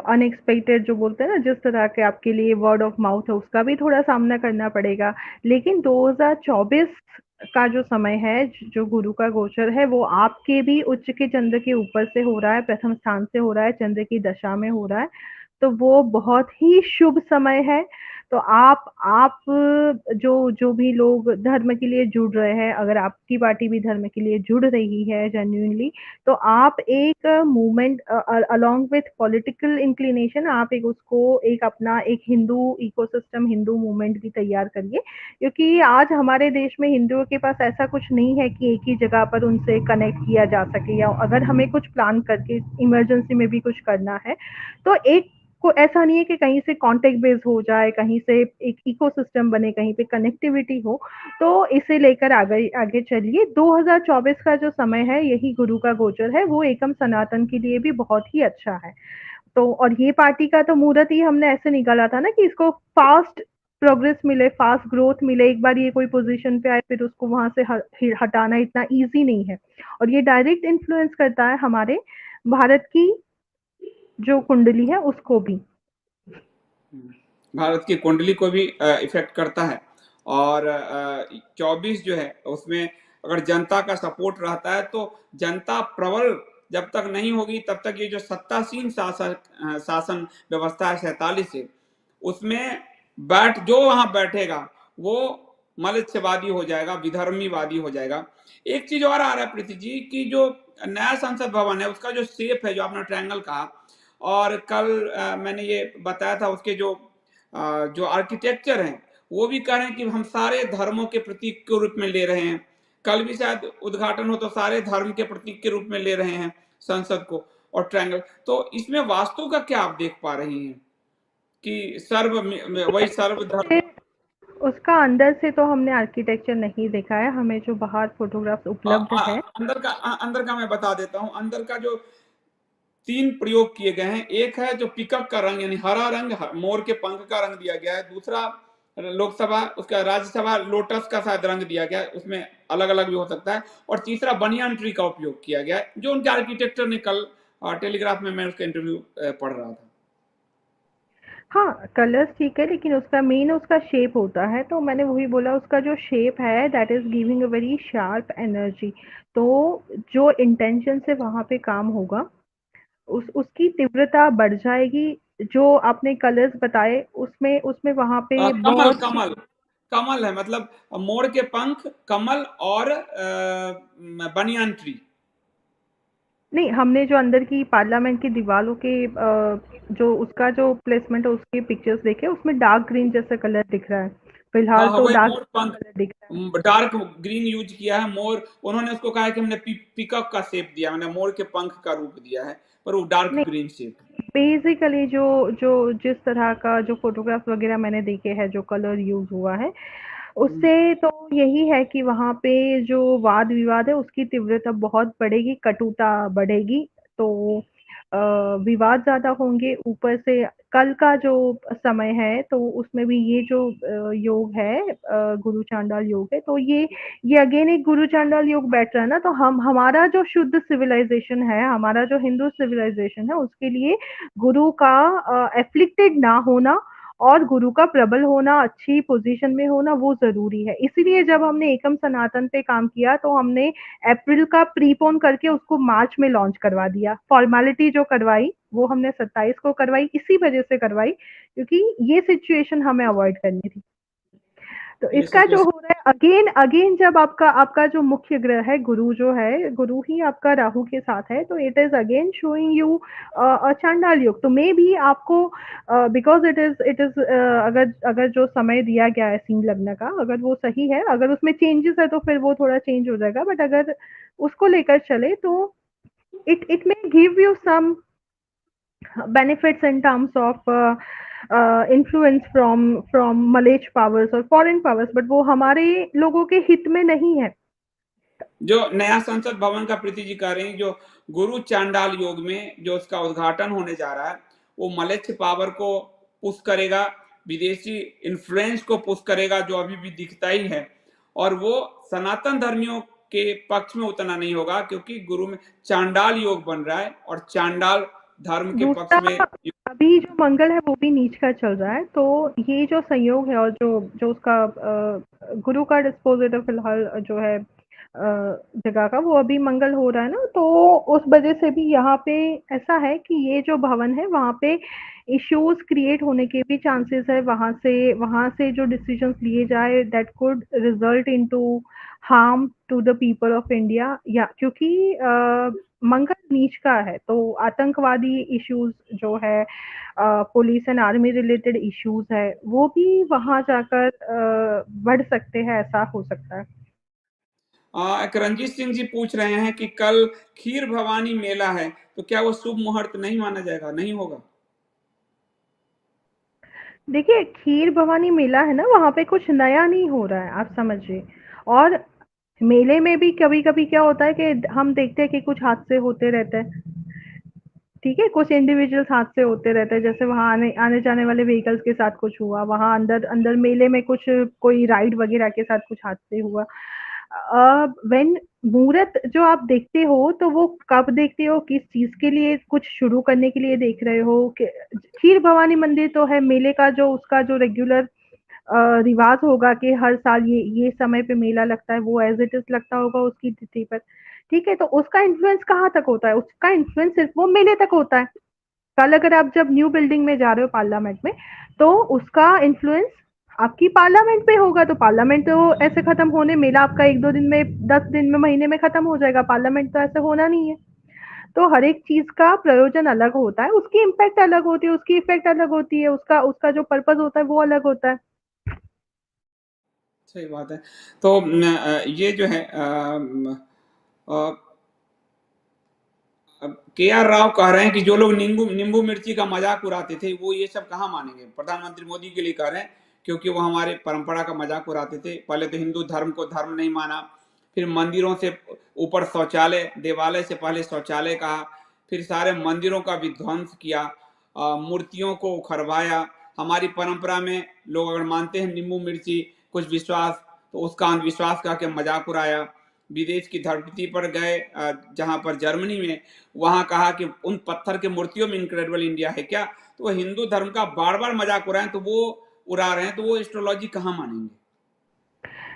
अनएक्सपेक्टेड जो बोलते हैं ना, जिस तरह के आपके लिए वर्ड ऑफ माउथ है उसका भी थोड़ा सामना करना पड़ेगा। लेकिन 2024 का जो समय है, जो गुरु का गोचर है, वो आपके भी उच्च के चंद्र के ऊपर से हो रहा है, प्रथम स्थान से हो रहा है, चंद्र की दशा में हो रहा है। तो वो बहुत ही शुभ समय है। तो आप जो जो भी लोग धर्म के लिए जुड़ रहे हैं, अगर आपकी पार्टी भी धर्म के लिए जुड़ रही है जेन्युइनली, तो आप एक movement along with political inclination, आप एक उसको एक अपना एक हिंदू इकोसिस्टम, हिंदू मूवमेंट भी तैयार करिए, क्योंकि आज हमारे देश में हिंदुओं के पास ऐसा कुछ नहीं है कि एक ही जगह पर उनसे कनेक्ट किया जा सके, या अगर हमें कुछ प्लान करके इमरजेंसी में भी कुछ करना है, तो एक को ऐसा नहीं है कि कहीं से कांटेक्ट बेस हो जाए, कहीं से एक इकोसिस्टम बने, कहीं पे कनेक्टिविटी हो। तो इसे लेकर आगे आगे चलिए। 2024 का जो समय है, यही गुरु का गोचर है, वो एकम सनातन के लिए भी बहुत ही अच्छा है। तो और ये पार्टी का तो मुहूर्त ही हमने ऐसे निकाला था ना कि इसको फास्ट प्रोग्रेस मिले, फास्ट ग्रोथ मिले। एक बार ये कोई पोजीशन पे आए फिर उसको वहां से हटाना इतना इजी नहीं है। और ये डायरेक्ट इन्फ्लुएंस करता है हमारे भारत की जो कुंडली है उसको भी।
भारत की कुंडली को भी इफेक्ट करता है। और 24 जो है उसमें अगर जनता का सपोर्ट रहता है तो जनता प्रबल जब तक नहीं होगी तब तक ये जो सत्तासीन शासन व्यवस्था है 47 से, उसमें जो वहां बैठेगा वो मलिच्छवादी हो जाएगा, विधर्मीवादी हो जाएगा। एक चीज और आ रहा है प्रीति जी की जो नया संसद भवन है उसका जो शेप है, जो आपने ट्रायंगल कहा, और कल मैंने ये बताया था उसके जो आर्किटेक्चर हैं वो भी कह रहे हैं कि हम सारे धर्मों के प्रतीक के रूप में ले रहे हैं। कल भी शायद उद्घाटन हो तो सारे धर्म के प्रतीक के रूप में ले रहे हैं संसद को और ट्रायंगल। तो इसमें वास्तु का क्या आप देख पा रही हैं कि वही सर्वधर्म?
उसका अंदर से तो हमने आर्किटेक्चर नहीं देखा है, हमें जो बाहर फोटोग्राफ्स उपलब्ध है।
अंदर का मैं बता देता हूँ। अंदर का जो 3 प्रयोग किए गए हैं, एक है जो पिकअप का रंग यानी हरा रंग, मोर के पंख का रंग दिया गया है। दूसरा लोकसभा, उसका राज्यसभा लोटस का शायद रंग दिया गया है, उसमें अलग अलग भी हो सकता है। और तीसरा बनियान ट्री का उपयोग किया गया है, जो उनके आर्किटेक्चर ने कल टेलीग्राफ में मैं उसका इंटरव्यू पढ़ रहा था।
हाँ, कलर्स ठीक है, लेकिन उसका मेन उसका शेप होता है, तो मैंने वही बोला उसका जो शेप है that is giving a very sharp energy. तो जो इंटेंशन से वहाँ पे काम होगा, उसकी तीव्रता बढ़ जाएगी। जो आपने कलर्स बताए उसमें उसमें वहाँ पे
कमल
बहुत
कमल कमल है, मतलब मोर के पंख, कमल और बनियान ट्री।
नहीं, हमने जो अंदर की पार्लियामेंट की दीवारों के जो उसका जो प्लेसमेंट है उसके पिक्चर्स देखे, उसमें डार्क ग्रीन जैसा कलर दिख रहा है।
हाँ
फिलहाल
हाँ,
तो
वही
डार्क
मोर पंख,
कलर दिख रहा है।
डार्क ग्रीन यूज किया है। मोर, उन्होंने उसको कहा है कि हमने पिकअप का शेप दिया, मैंने मोर के पंख का रूप दिया है, पर वो डार्क
नहीं,
ग्रीन शेप।
बेसिकली जो जो जिस तरह का जो फोटोग्राफ वगैरह मैंने देखे हैं, जो कलर यूज हुआ है, उससे तो यही है कि वहाँ पे जो वाद विवाद है उसकी तीव्रता बहुत बढ़ेगी, कटुता बढ़ेगी। तो विवाद ज्यादा होंगे। ऊपर से कल का जो समय है तो उसमें भी ये जो योग है, गुरु चांडाल योग है, तो ये अगेन एक गुरु चांडाल योग बैठ रहा है ना, तो हम हमारा जो शुद्ध सिविलाइजेशन है, हमारा जो हिंदू सिविलाइजेशन है, उसके लिए गुरु का एफ्लिक्टेड ना होना और गुरु का प्रबल होना, अच्छी पोजीशन में होना, वो जरूरी है। इसीलिए जब हमने एकम सनातन पे काम किया तो हमने अप्रैल का प्रीपोन करके उसको मार्च में लॉन्च करवा दिया। फॉर्मेलिटी जो करवाई वो हमने 27 को करवाई, इसी वजह से करवाई क्योंकि ये सिचुएशन हमें अवॉइड करनी थी। तो
ये
इसका जो
सिचुएशन।
हो रहा है अगेन अगेन, जब आपका आपका जो मुख्य ग्रह है गुरु, जो है गुरु ही आपका राहु के साथ है, तो it is again showing you चांडाल योग। तो मे भी आपको बिकॉज इट इज अगर अगर जो समय दिया गया है सिंह लग्न का, अगर वो सही है, अगर उसमें चेंजेस है तो फिर वो थोड़ा चेंज हो जाएगा, बट अगर उसको लेकर चले तो it may give you some benefits in terms of influence from Malay powers और foreign powers, but वो हमारे लोगों के हित में नहीं है।
जो नया संसद भवन का प्रीति जी कह रही, जो गुरु चांडाल योग में जो उसका उद्घाटन होने जा रहा है, वो मलेच्छ पावर को पुश करेगा, विदेशी इन्फ्लुएंस को पुश करेगा, जो अभी भी दिखता ही है, और वो सनातन धर्मियों के पक्ष में उतना नहीं होगा, क्योंकि गुरु में चांडाल योग बन रहा है और चांडाल धर्म के पक्ष
दूसरा,
में।
अभी जो मंगल है वो भी नीच का चल रहा है, तो ये जो संयोग है और जो जो उसका गुरु का डिस्पोजिट फिलहाल जो है जगह का, वो अभी मंगल हो रहा है ना, तो उस वजह से भी यहाँ पे ऐसा है कि ये जो भवन है वहाँ पे इश्यूज क्रिएट होने के भी चांसेस है, वहाँ से जो डिसीजंस लिए जाए that could result into harm to the people of India, या क्योंकि मंगल नीच का है, तो आतंकवादी इश्यूज जो है, police and army related issues है, वो भी वहां जाकर बढ़ सकते हैं, ऐसा हो सकता है।
एक रंजीत सिंह जी पूछ रहे हैं कि कल खीर भवानी मेला है, तो क्या वो शुभ मुहूर्त नहीं माना जाएगा? नहीं होगा।
देखिए, खीर भवानी मेला है ना, वहाँ पे कुछ नया नहीं हो रहा है, आप समझिए। और मेले में भी कभी-कभी क्या होता है कि हम देखते हैं कि कुछ हादसे होते रहते हैं, ठीक है? कुछ इंडिविजुअल्स हादसे होते रहते हैं, जैसे वहाँ आने-जाने वाले व्हीकल्स के साथ कुछ हुआ, वहाँ अंदर अंदर मेले में कुछ कोई राइड वगैरह के साथ कुछ हादसे हुआ। व्हेन मुहूर्त जो आप देखते हो, तो वो कब देखते हो, किस चीज़ के लिए, कुछ शुरू करने के लिए देख रहे हो? कि खीर भवानी मंदिर तो है, मेले का जो उसका जो रेगुलर रिवाज होगा कि हर साल ये समय पे मेला लगता है, वो एज इट इज लगता होगा उसकी तिथि पर, ठीक है? तो उसका इन्फ्लुएंस कहाँ तक होता है? उसका इन्फ्लुएंस सिर्फ वो मेले तक होता है। कल अगर आप जब न्यू बिल्डिंग में जा रहे हो पार्लियामेंट में, तो उसका इन्फ्लुएंस आपकी पार्लियामेंट पे होगा, तो पार्लियामेंट तो ऐसे खत्म होने, मेला आपका 1-2 दिन में, 10 दिन में, महीने में खत्म हो जाएगा, पार्लियामेंट तो ऐसे होना नहीं है। तो हर एक चीज का प्रयोजन अलग होता है, उसकी इम्पैक्ट अलग होती है, उसकी इफेक्ट अलग होती है, उसका उसका जो पर्पज होता है वो अलग होता है।
सही बात है। तो ये जो है अब के आर राव कह रहे हैं कि जो लोग नींबू नींबू मिर्ची का मजाक उड़ाते थे, वो ये सब कहाँ मानेंगे? प्रधानमंत्री मोदी के लिए कह रहे हैं, क्योंकि वो हमारे परंपरा का मजाक उड़ाते थे। पहले तो हिंदू धर्म को धर्म नहीं माना, फिर मंदिरों से ऊपर शौचालय, देवालय से पहले शौचालय कहा, फिर सारे मंदिरों का विध्वंस किया, मूर्तियों को उखड़वाया। हमारी परंपरा में लोग अगर मानते हैं नींबू मिर्ची कुछ विश्वास, तो उसका अंधविश्वास कह के मजाक उड़ाया। विदेश की धरती पर गए, जहाँ पर जर्मनी में, वहां कहा कि उन पत्थर के मूर्तियों में इनक्रेडिबल इंडिया है क्या? तो वो हिंदू धर्म का बार बार मजाक उड़ाए, तो वो उड़ा रहे हैं, तो वो एस्ट्रोलॉजी कहाँ मानेंगे?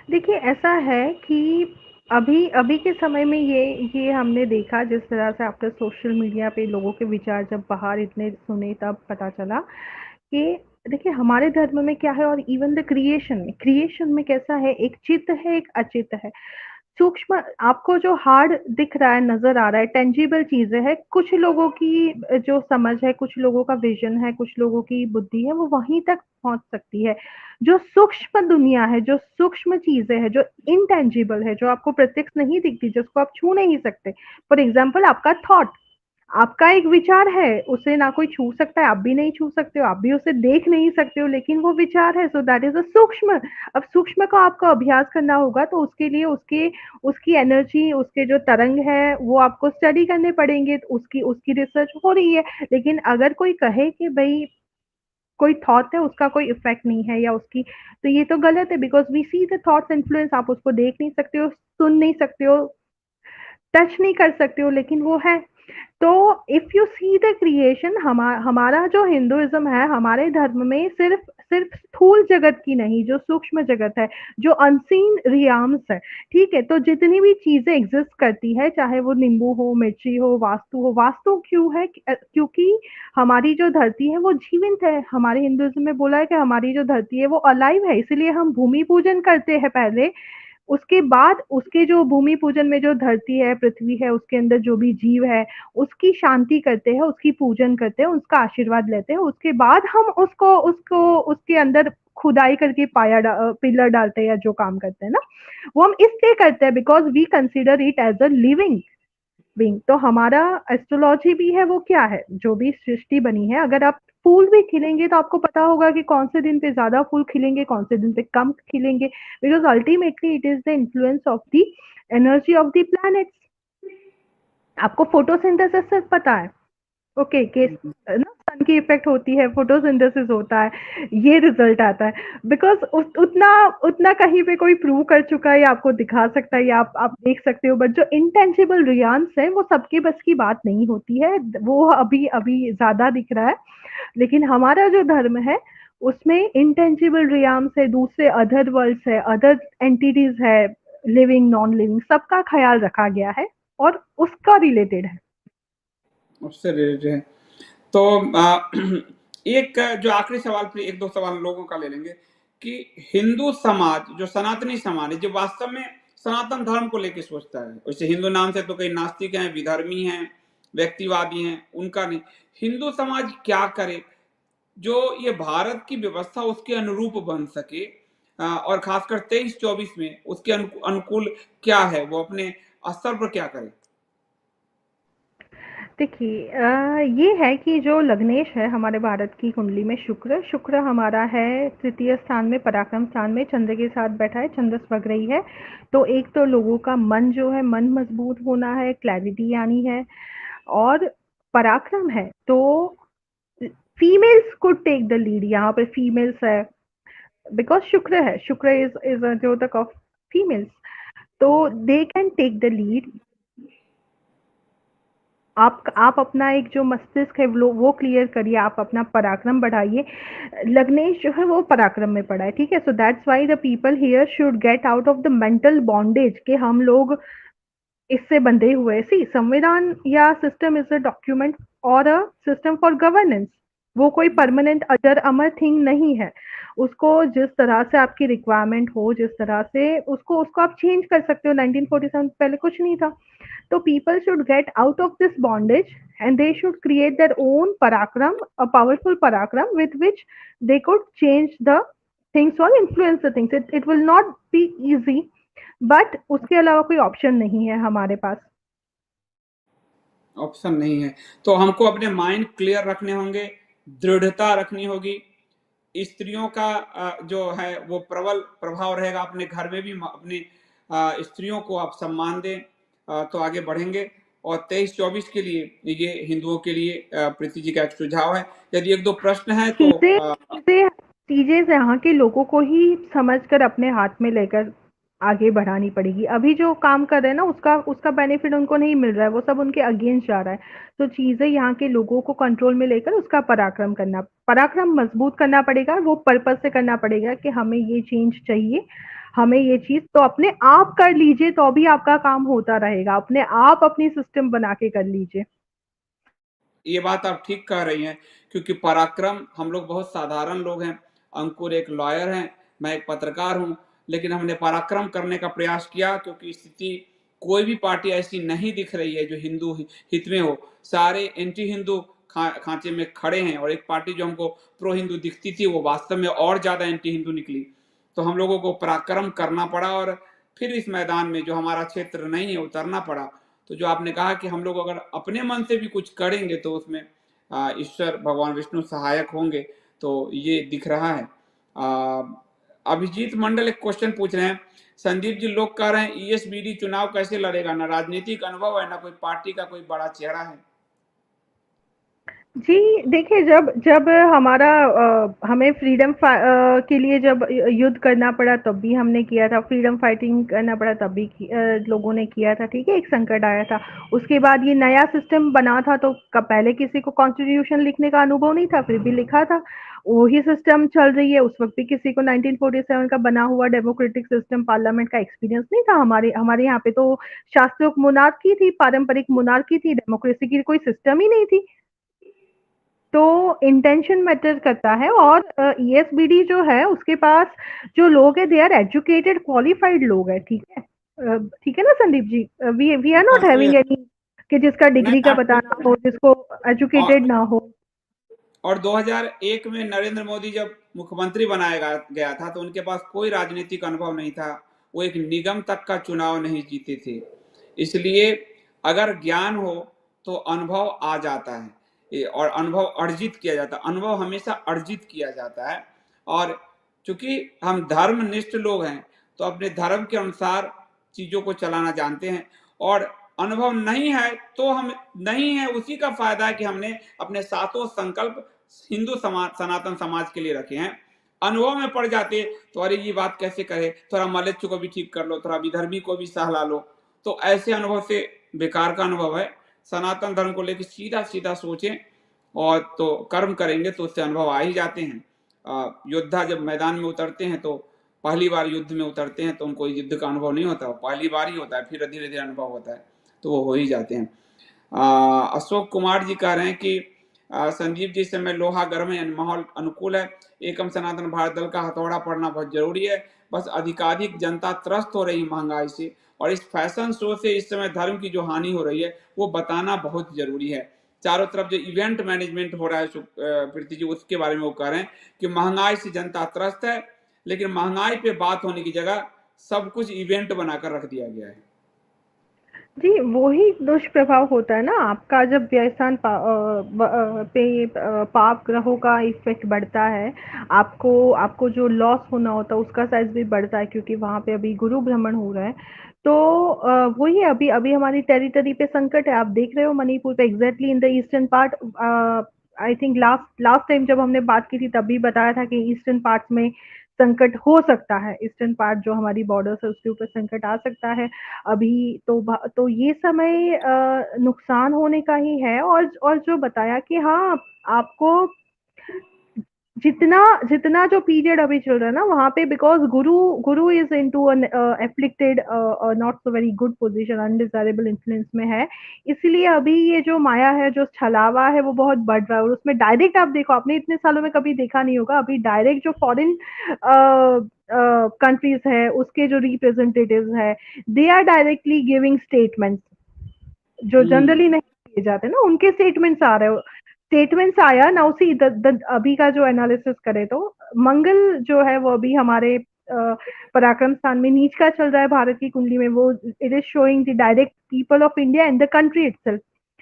देखिए, ऐसा है कि अभी अभी के समय में ये हमने देखा, जिस तरह से आफ्टर सोशल मीडिया पे लोगों के विचार जब बाहर इतने सुने, तब पता चला कि देखिए हमारे धर्म में क्या है, और इवन द क्रिएशन में कैसा है, एक चित्त है, एक अचित्त है। सूक्ष्म आपको जो हार्ड दिख रहा है, नजर आ रहा है, टेंजिबल चीजें हैं, कुछ लोगों की जो समझ है, कुछ लोगों का विजन है, कुछ लोगों की बुद्धि है, वो वहीं तक पहुंच सकती है। जो सूक्ष्म दुनिया है, जो सूक्ष्म चीजें हैं, जो इनटेंजिबल है, जो आपको प्रत्यक्ष नहीं दिखती, जिसको आप छू नहीं सकते, फॉर एग्जाम्पल आपका थॉट, आपका एक विचार है, उसे ना कोई छू सकता है, आप भी नहीं छू सकते हो, आप भी उसे देख नहीं सकते हो, लेकिन वो विचार है, सो दैट इज अ सूक्ष्म। अब सूक्ष्म का आपको अभ्यास करना होगा, तो उसके लिए उसके उसकी एनर्जी, उसके जो तरंग है, वो आपको स्टडी करने पड़ेंगे, तो उसकी उसकी रिसर्च हो रही है। लेकिन अगर कोई कहे कि भाई कोई थॉट है, उसका कोई इफेक्ट नहीं है, या उसकी, तो ये तो गलत है, because we see the thoughts influence, आप उसको देख नहीं सकते हो, सुन नहीं सकते हो, टच नहीं कर सकते हो, लेकिन वो है। तो if you see the creation, हमारा जो हिंदुइज्म है, हमारे धर्म में सिर्फ सिर्फ स्थूल जगत की नहीं, जो सूक्ष्म जगत है, जो अनसीन रियाम्स है, ठीक है? तो जितनी भी चीजें एग्जिस्ट करती है, चाहे वो नींबू हो, मिर्ची हो, वास्तु हो, वास्तु क्यों है? क्योंकि हमारी जो धरती है वो जीवित है। हमारे हिंदुइज्म में बोला है कि हमारी जो धरती है वो अलाइव है, इसलिए हम भूमि पूजन करते हैं पहले। उसके बाद उसके जो भूमि पूजन में जो धरती है, पृथ्वी है, उसके अंदर जो भी जीव है, उसकी शांति करते हैं, उसकी पूजन करते हैं, उसका आशीर्वाद लेते हैं। उसके बाद हम उसको उसको उसके अंदर खुदाई करके पिलर डालते हैं, या जो काम करते हैं ना, वो हम इसलिए करते हैं because we consider it as a living, being. तो हमारा एस्ट्रोलॉजी भी है वो क्या है, जो भी सृष्टि बनी है, अगर आप फूल भी खिलेंगे तो आपको पता होगा कि कौन से दिन पे ज़्यादा फूल खिलेंगे, कौन से दिन पे कम खिलेंगे, because ultimately it is the influence of the energy of the planets. आपको फोटोसिंथेसिस से पता है, ओके, कि ना सन की इफेक्ट होती है, फोटोसिंथेसिस होता है, ये रिजल्ट आता है। बिकॉज उतना उतना कहीं पे कोई प्रूव कर चुका है या आपको दिखा सकता है या आप देख सकते हो, बट जो इनटेंजिबल रियांस है वो सबके बस की बात नहीं होती है, वो अभी अभी ज्यादा दिख रहा है। लेकिन हमारा जो धर्म है उसमें इनटेंजिबल रियाम्स है, दूसरे अदर वर्ल्ड्स है, अदर एंटिटीज है, लिविंग नॉन लिविंग, सबका ख्याल रखा गया है और उसका रिलेटेड है।
उससे रिलेटेड है। तो एक जो आखिरी सवाल, फिर एक दो सवाल लोगों का ले लेंगे कि हिंदू समाज, जो सनातनी समाज है, जो वास्तव में सनातन धर्म को लेकर सोचता है, वैसे हिंदू नाम से तो कई नास्तिक हैं, विधर्मी हैं, व्यक्तिवादी हैं, उनका नहीं, हिंदू समाज क्या करे जो ये भारत की व्यवस्था उसके अनुरूप बन सके, और खासकर 23-24 में उसके अनुकूल क्या है, वो अपने स्तर पर क्या करे?
देखिए, ये है कि जो लग्नेश है हमारे भारत की कुंडली में, शुक्र शुक्र हमारा है तृतीय स्थान में, पराक्रम स्थान में चंद्र के साथ बैठा है, चंद्र स्वग रही है। तो एक तो लोगों का मन जो है, मन मजबूत होना है, क्लैरिटी आनी है, और पराक्रम है तो females could take the lead. यहाँ पे फीमेल्स है बिकॉज शुक्र है, शुक्र इज अ द्योतक ऑफ फीमेल्स, तो they can take the lead. आप अपना एक जो मस्तिष्क है वो क्लियर करिए, आप अपना पराक्रम बढ़ाइए। लग्नेश जो है वो पराक्रम में पड़ा है, ठीक है। So that's why the people here should get out of the mental bondage कि हम लोग इससे बंधे हुए। सी, संविधान या सिस्टम इज अ डॉक्यूमेंट और अ सिस्टम फॉर गवर्नेंस। वो कोई परमानेंट अजर अमर थिंग नहीं है। उसको जिस तरह से आपकी रिक्वायरमेंट हो, जिस तरह से उसको उसको आप चेंज कर सकते हो। 1947 पहले कुछ नहीं था। So people should get out of this bondage and they should create their own parakram, a powerful parakram with which they could change the things or influence the things. It will not be easy, but उसके अलावा कोई option नहीं है हमारे पास।
Option नहीं है, तो हमको अपने माइंड क्लियर रखने होंगे, दृढ़ता रखनी होगी। स्त्रियों का जो है वो प्रबल प्रभाव रहेगा, अपने घर में भी अपनी स्त्रियों को आप सम्मान दें, तो आगे बढ़ेंगे। और 23-24 के लिए ये हिंदुओं के लिए प्रीति जी का एक सुझाव है। यदि एक दो प्रश्न है तो
चीजें चीजें चीजें यहाँ के लोगों को ही समझकर अपने हाथ में लेकर आगे बढ़ानी पड़ेगी। अभी जो काम कर रहे हैं ना, उसका उसका बेनिफिट उनको नहीं मिल रहा है, वो सब उनके अगेंस्ट जा रहा है। तो चीजें यहाँ के लोगों को कंट्रोल में लेकर उसका पराक्रम मजबूत करना पड़ेगा। वो पर्पज से करना पड़ेगा कि हमें ये चेंज चाहिए, हमें ये चीज तो अपने आप कर लीजिए, तो अभी आपका काम होता रहेगा। अपने आप अपनी सिस्टम बना के कर लीजिए।
ये बात आप ठीक कह रही हैं, क्योंकि पराक्रम, हम लोग बहुत साधारण लोग हैं। अंकुर एक लॉयर हैं, मैं एक पत्रकार हूं, लेकिन हमने पराक्रम करने का प्रयास किया क्योंकि स्थिति, कोई भी पार्टी ऐसी नहीं दिख रही है जो हिंदू हित में हो। सारे एंटी हिंदू खांचे में खड़े हैं, और एक पार्टी जो हमको प्रो हिंदू दिखती थी वो वास्तव में और ज्यादा एंटी हिंदू निकली। तो हम लोगों को पराक्रम करना पड़ा और फिर इस मैदान में जो हमारा क्षेत्र नहीं है उतरना पड़ा। तो जो आपने कहा कि हम लोग अगर अपने मन से भी कुछ करेंगे तो उसमें ईश्वर भगवान विष्णु सहायक होंगे, तो ये दिख रहा है। अभिजीत मंडल एक क्वेश्चन पूछ रहे हैं, संदीप जी, लोग कह रहे हैं ईएसबीडी चुनाव कैसे लड़ेगा, ना राजनीतिक अनुभव है, ना कोई पार्टी का कोई बड़ा चेहरा है।
जी, देखिए, जब जब हमारा हमें फ्रीडम के लिए जब युद्ध करना पड़ा तब भी हमने किया था, फ्रीडम फाइटिंग करना पड़ा तब भी लोगों ने किया था, ठीक है। एक संकट आया था, उसके बाद ये नया सिस्टम बना था, तो पहले किसी को कॉन्स्टिट्यूशन लिखने का अनुभव नहीं था, फिर भी लिखा था। वही सिस्टम चल रही है। उस वक्त भी किसी को 1947 का बना हुआ डेमोक्रेटिक सिस्टम, पार्लियामेंट का एक्सपीरियंस नहीं था। हमारे हमारे यहाँ पे तो शास्त्रोक्त मोनार्की थी, पारंपरिक मोनार्की थी, डेमोक्रेसी की कोई सिस्टम ही नहीं थी। तो इंटेंशन मैटर करता है। और ईएसबीडी जो है उसके पास जो लोग हैं, दे आर एजुकेटेड क्वालिफाइड लोग हैं, ठीक है। ठीक है ना संदीप जी, वी आर
हाँ,
नॉट
सही है।
हैविंग एनी कि जिसका
नहीं,
डिग्री का
आप
पता
ठीक
ना
कह रहे
हो,
हैं।
जिसको
और
एजुकेटेड ना हो।
2001 में नरेंद्र मोदी जब मुख्यमंत्री बनाया गया था तो उनके पास कोई राजनीतिक अनुभव नहीं था। वो एक निगम तक का चुनाव नहीं जीते थे। इसलिए अगर ज्ञान हो तो अनुभव आ जाता है, और अनुभव अर्जित किया जाता है, अनुभव हमेशा अर्जित किया जाता है। और चूंकि हम धर्मनिष्ठ लोग हैं तो अपने धर्म के अनुसार चीजों को चलाना जानते हैं, और अनुभव नहीं है तो हम नहीं है, उसी का फायदा है कि हमने अपने सातों संकल्प हिंदू समाज, सनातन समाज के लिए रखे हैं। अनुभव में पड़ जाते तो अरे ये बात कैसे कहे, थोड़ा मलेच्छ को भी ठीक कर लो, थोड़ा विधर्मी को भी सहला लो, तो ऐसे अनुभव से बेकार का अनुभव है। सनातन धर्म को लेकर सीधा सीधा सोचें और तो कर्म करेंगे तो उससे अनुभव आ ही जाते हैं। योद्धा जब मैदान में उतरते हैं तो पहली बार युद्ध में उतरते हैं तो उनको युद्ध का अनुभव नहीं होता, पहली बार ही होता है, फिर धीरे धीरे अनुभव होता है, तो वो हो ही जाते हैं। अशोक कुमार जी कह रहे हैं कि संजीव जी, समय लोहा गर्म है, माहौल अनुकूल है, एकम सनातन भारत दल का हथौड़ा पड़ना बहुत जरूरी है, बस अधिकाधिक जनता त्रस्त हो रही महंगाई से, और इस फैशन शो से इस समय धर्म की जो हानि हो रही है वो बताना बहुत जरूरी है। चारों तरफ जो इवेंट मैनेजमेंट हो रहा है प्रीति जी, उसके बारे में वो कह रहे हैं कि महंगाई से जनता त्रस्त है, लेकिन महंगाई पे बात होने की जगह सब कुछ इवेंट बनाकर रख दिया गया है।
जी, वही दुष्प्रभाव होता है ना आपका, जब व्यसन पे पाप ग्रहों का इफ़ेक्ट बढ़ता है, आपको आपको जो लॉस होना होता है उसका साइज़ भी बढ़ता है, क्योंकि वहाँ पे अभी गुरु भ्रमण हो रहा है। तो वही अभी अभी हमारी टेरिटरी पे संकट है। आप देख रहे हो मणिपुर पे, exactly in the eastern part, I think last last time जब हमने बात की थी तब भी बताया था कि ईस्टर्न पार्ट्स में संकट हो सकता है, ईस्टर्न पार्ट जो हमारी बॉर्डर्स है उसके ऊपर संकट आ सकता है। अभी तो ये समय नुकसान होने का ही है। और जो बताया कि हाँ, आपको जितना जितना जो पीरियड अभी चल रहा है ना वहाँ पे, बिकॉज़ गुरु गुरु is into an afflicted not so very good position, undesirable influence में है। इसलिए अभी ये जो माया है, जो छलावा है, वो बहुत बढ़ रहा है, और उसमें डायरेक्ट आप देखो, आपने इतने सालों में कभी देखा नहीं होगा, अभी डायरेक्ट जो फॉरेन कंट्रीज़ है, उसके जो रिप्रेजेंटेटिव्स हैं, they are directly giving statements, जो जनरली नहीं किए जाते ना, उनके स्टेटमेंट्स आ रहे हो, स्टेटमेंट्स आया ना। उसी अभी का जो एनालिसिस करे तो मंगल जो है वो अभी हमारे पराक्रम स्थान में नीच का चल रहा है भारत की कुंडली में, वो it is showing the direct people of India and the country itself.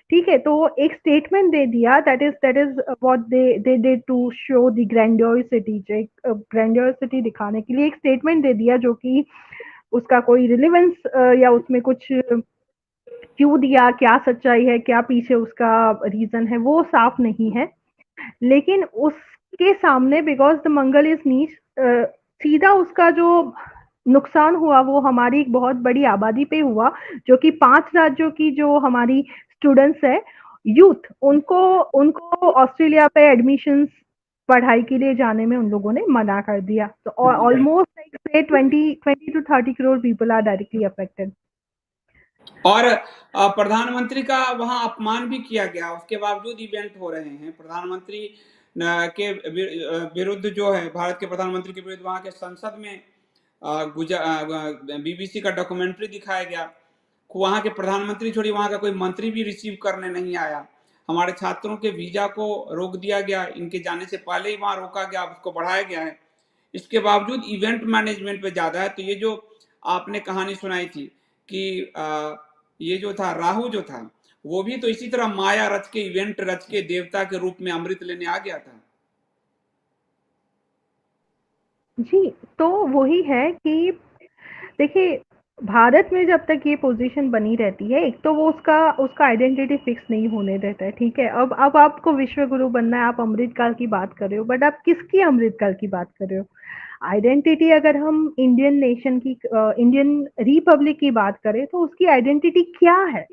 ठीक है, तो एक स्टेटमेंट दे दिया, that is what they did to show the grandiosity, जो एक ग्रैंडियोसिटी दिखाने के लिए एक स्टेटमेंट दे दिया, जो कि उसका कोई रिलेवेंस या उसमें कुछ क्यों दिया, क्या सच्चाई है, क्या पीछे उसका रीजन है, वो साफ नहीं है। लेकिन उसके सामने, बिकॉज द मंगल इज नीच, सीधा उसका जो नुकसान हुआ वो हमारी एक बहुत बड़ी आबादी पे हुआ, जो कि 5 राज्यों की जो हमारी स्टूडेंट्स है, यूथ, उनको उनको ऑस्ट्रेलिया पे एडमिशंस पढ़ाई के लिए जाने में उन लोगों ने मना कर दिया। तो ऑलमोस्ट लाइक से 20 to 30 crore people are directly affected.
और प्रधानमंत्री का वहां अपमान भी किया गया, उसके बावजूद इवेंट हो रहे हैं। प्रधानमंत्री के विरुद्ध जो है, भारत के प्रधानमंत्री के विरुद्ध वहां के संसद में बीबीसी का डॉक्यूमेंट्री दिखाया गया। वहां के प्रधानमंत्री छोड़ी, वहां का कोई मंत्री भी रिसीव करने नहीं आया। हमारे छात्रों के वीजा को रोक दिया गया, इनके जाने से पहले ही वहां रोका गया, उसको बढ़ाया गया है। इसके बावजूद इवेंट मैनेजमेंट पे ज्यादा है। तो ये जो आपने कहानी सुनाई थी कि ये जो था राहु जो था, वो भी तो इसी तरह माया रच के, इवेंट रच के देवता के रूप में अमृत लेने आ गया था।
जी, तो वही है कि देखिए, भारत में जब तक ये पोजीशन बनी रहती है, एक तो वो उसका उसका आइडेंटिटी फिक्स नहीं होने देता है, ठीक है? अब आपको विश्व गुरु बनना है, आप अमृतकाल की बात कर रहे हो, बट आप किसकी अमृतकाल की बात कर रहे हो? आइडेंटिटी अगर हम इंडियन नेशन की, इंडियन रिपब्लिक की बात करें, तो उसकी आइडेंटिटी क्या है?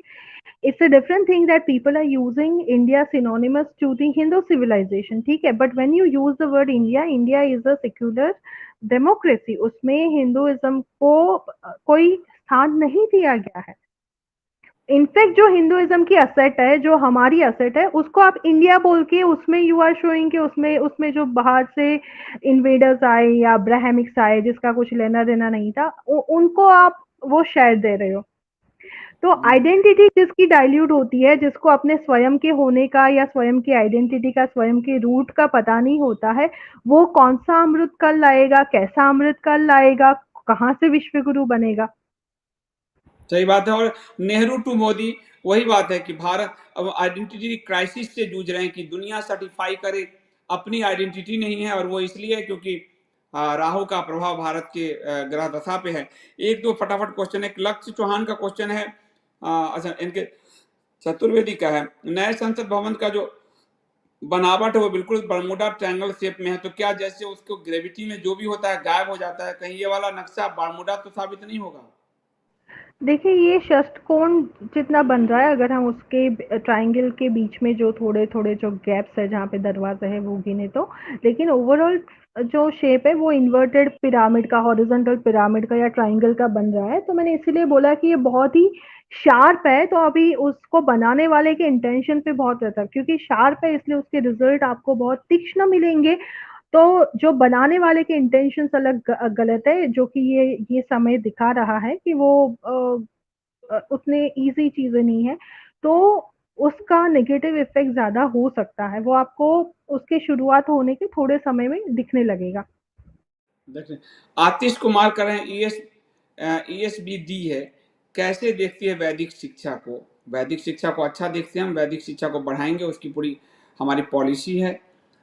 It's a different thing that people are using India synonymous to the Hindu civilization, ठीक है? But when you use the word India, India is a secular democracy, उसमें हिंदुइज्म को कोई स्थान नहीं दिया गया है। इनफैक्ट जो हिंदुइज्म की असेट है, जो हमारी असेट है, उसको आप इंडिया बोल के उसमें यू आर शोइंग कि उसमें उसमें जो बाहर से इन्वेडर्स आए या ब्राह्मिक्स आए, जिसका कुछ लेना देना नहीं था, उनको आप वो शेयर दे रहे हो। तो आइडेंटिटी जिसकी डाइल्यूट होती है, जिसको अपने स्वयं के होने का या स्वयं की आइडेंटिटी का, स्वयं के रूट का पता नहीं होता है, वो कौन सा अमृत कल लाएगा, कैसा अमृत कल लाएगा, कहाँ से विश्व गुरु बनेगा?
सही बात है। और नेहरू टू मोदी वही बात है कि भारत अब आइडेंटिटी क्राइसिस से जूझ रहे हैं कि दुनिया सर्टिफाई करे, अपनी आइडेंटिटी नहीं है, और वो इसलिए है क्योंकि राहु का प्रभाव भारत के ग्रह दशा पे है। एक दो फटाफट क्वेश्चन है। लक्ष्य चौहान का क्वेश्चन है, अच्छा इनके चतुर्वेदी का है, नए संसद भवन का जो बनावट है वो बिल्कुल बरमूडा ट्रायंगल शेप में है, तो क्या जैसे उसको ग्रेविटी में जो भी होता है गायब हो जाता है, कहीं ये वाला नक्शा बरमूडा तो साबित नहीं होगा?
देखिए, ये षटकोण जितना बन रहा है, अगर हम उसके ट्रायंगल के बीच में जो थोड़े-थोड़े जो गैप्स है जहाँ पे दरवाज़ा है वो गिने तो, लेकिन ओवरऑल जो शेप है वो इन्वर्टेड पिरामिड का, हॉरिज़ॉन्टल पिरामिड का या ट्रायंगल का बन रहा है। तो मैंने इसीलिए बोला कि ये बहुत ही शार्प है, तो अभी उसको बनाने वाले के इंटेंशन पे बहुत रहता है, क्योंकि शार्प है इसलिए उसके रिज़ल्ट आपको बहुत तीक्ष्ण मिलेंगे। तो जो बनाने वाले के इंटेंशंस अलग गलत है, जो कि ये समय दिखा रहा है कि वो उतने ईज़ी चीज़ें नहीं है, तो उसका नेगेटिव इफ़ेक्ट ज़्यादा हो सकता है, वो आपको उसके शुरुआत होने के थोड़े समय में दिखने लगेगा।
देखिए, आतिश कुमार कर रहे हैं, ESBD है, कैसे देखती है वैदिक शिक्षा को? वैदिक शिक्षा को अच्छा देखते हैं हम, वैदिक शिक्षा को बढ़ाएंगे, उसकी पूरी हमारी पॉलिसी है।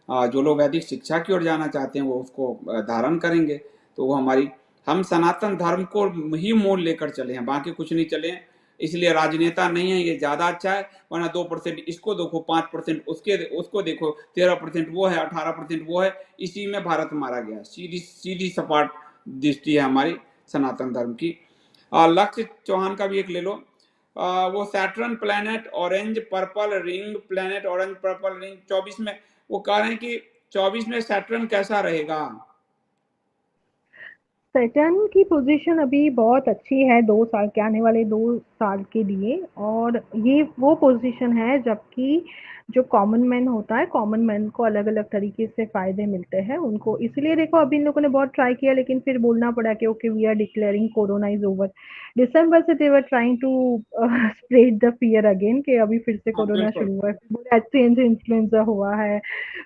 जो लोग वैदिक शिक्षा की ओर जाना चाहते हैं वो उसको धारण करेंगे, तो वो हमारी, हम सनातन धर्म को ही मोल लेकर चले हैं, बाकी कुछ नहीं चले हैं। इसलिए राजनेता नहीं है ये ज़्यादा अच्छा है, वरना 2% इसको देखो, 5% उसके उसको देखो, 13% वो है, 18% वो है, इसी में भारत मारा गया। सीधी सीधी सपाट दृष्टि है हमारी सनातन धर्म की। लक्ष्य चौहान का भी एक ले लो। वो Saturn planet orange purple ring, planet orange purple ring 24 में, वो कह रहे हैं कि 24 में सैटर्न कैसा रहेगा?
सैटर्न की पोजीशन अभी बहुत अच्छी है 2 साल के, आने वाले 2 साल के लिए, और ये वो पोजीशन है जबकि जो कॉमन मैन होता है, कॉमन मैन को अलग-अलग तरीके से फ़ायदे मिलते हैं उनको। इसलिए देखो अभी इन लोगों ने बहुत ट्राई किया, लेकिन फिर बोलना पड़ा कि okay we are declaring corona is over. दिसंबर से they were trying to spread the fear again कि अभी फिर से
हाँ
कोरोना
बिल्कुल।
शुरू हुआ है। फिर बोले चेंज इन्फ्लुएंजा हुआ है।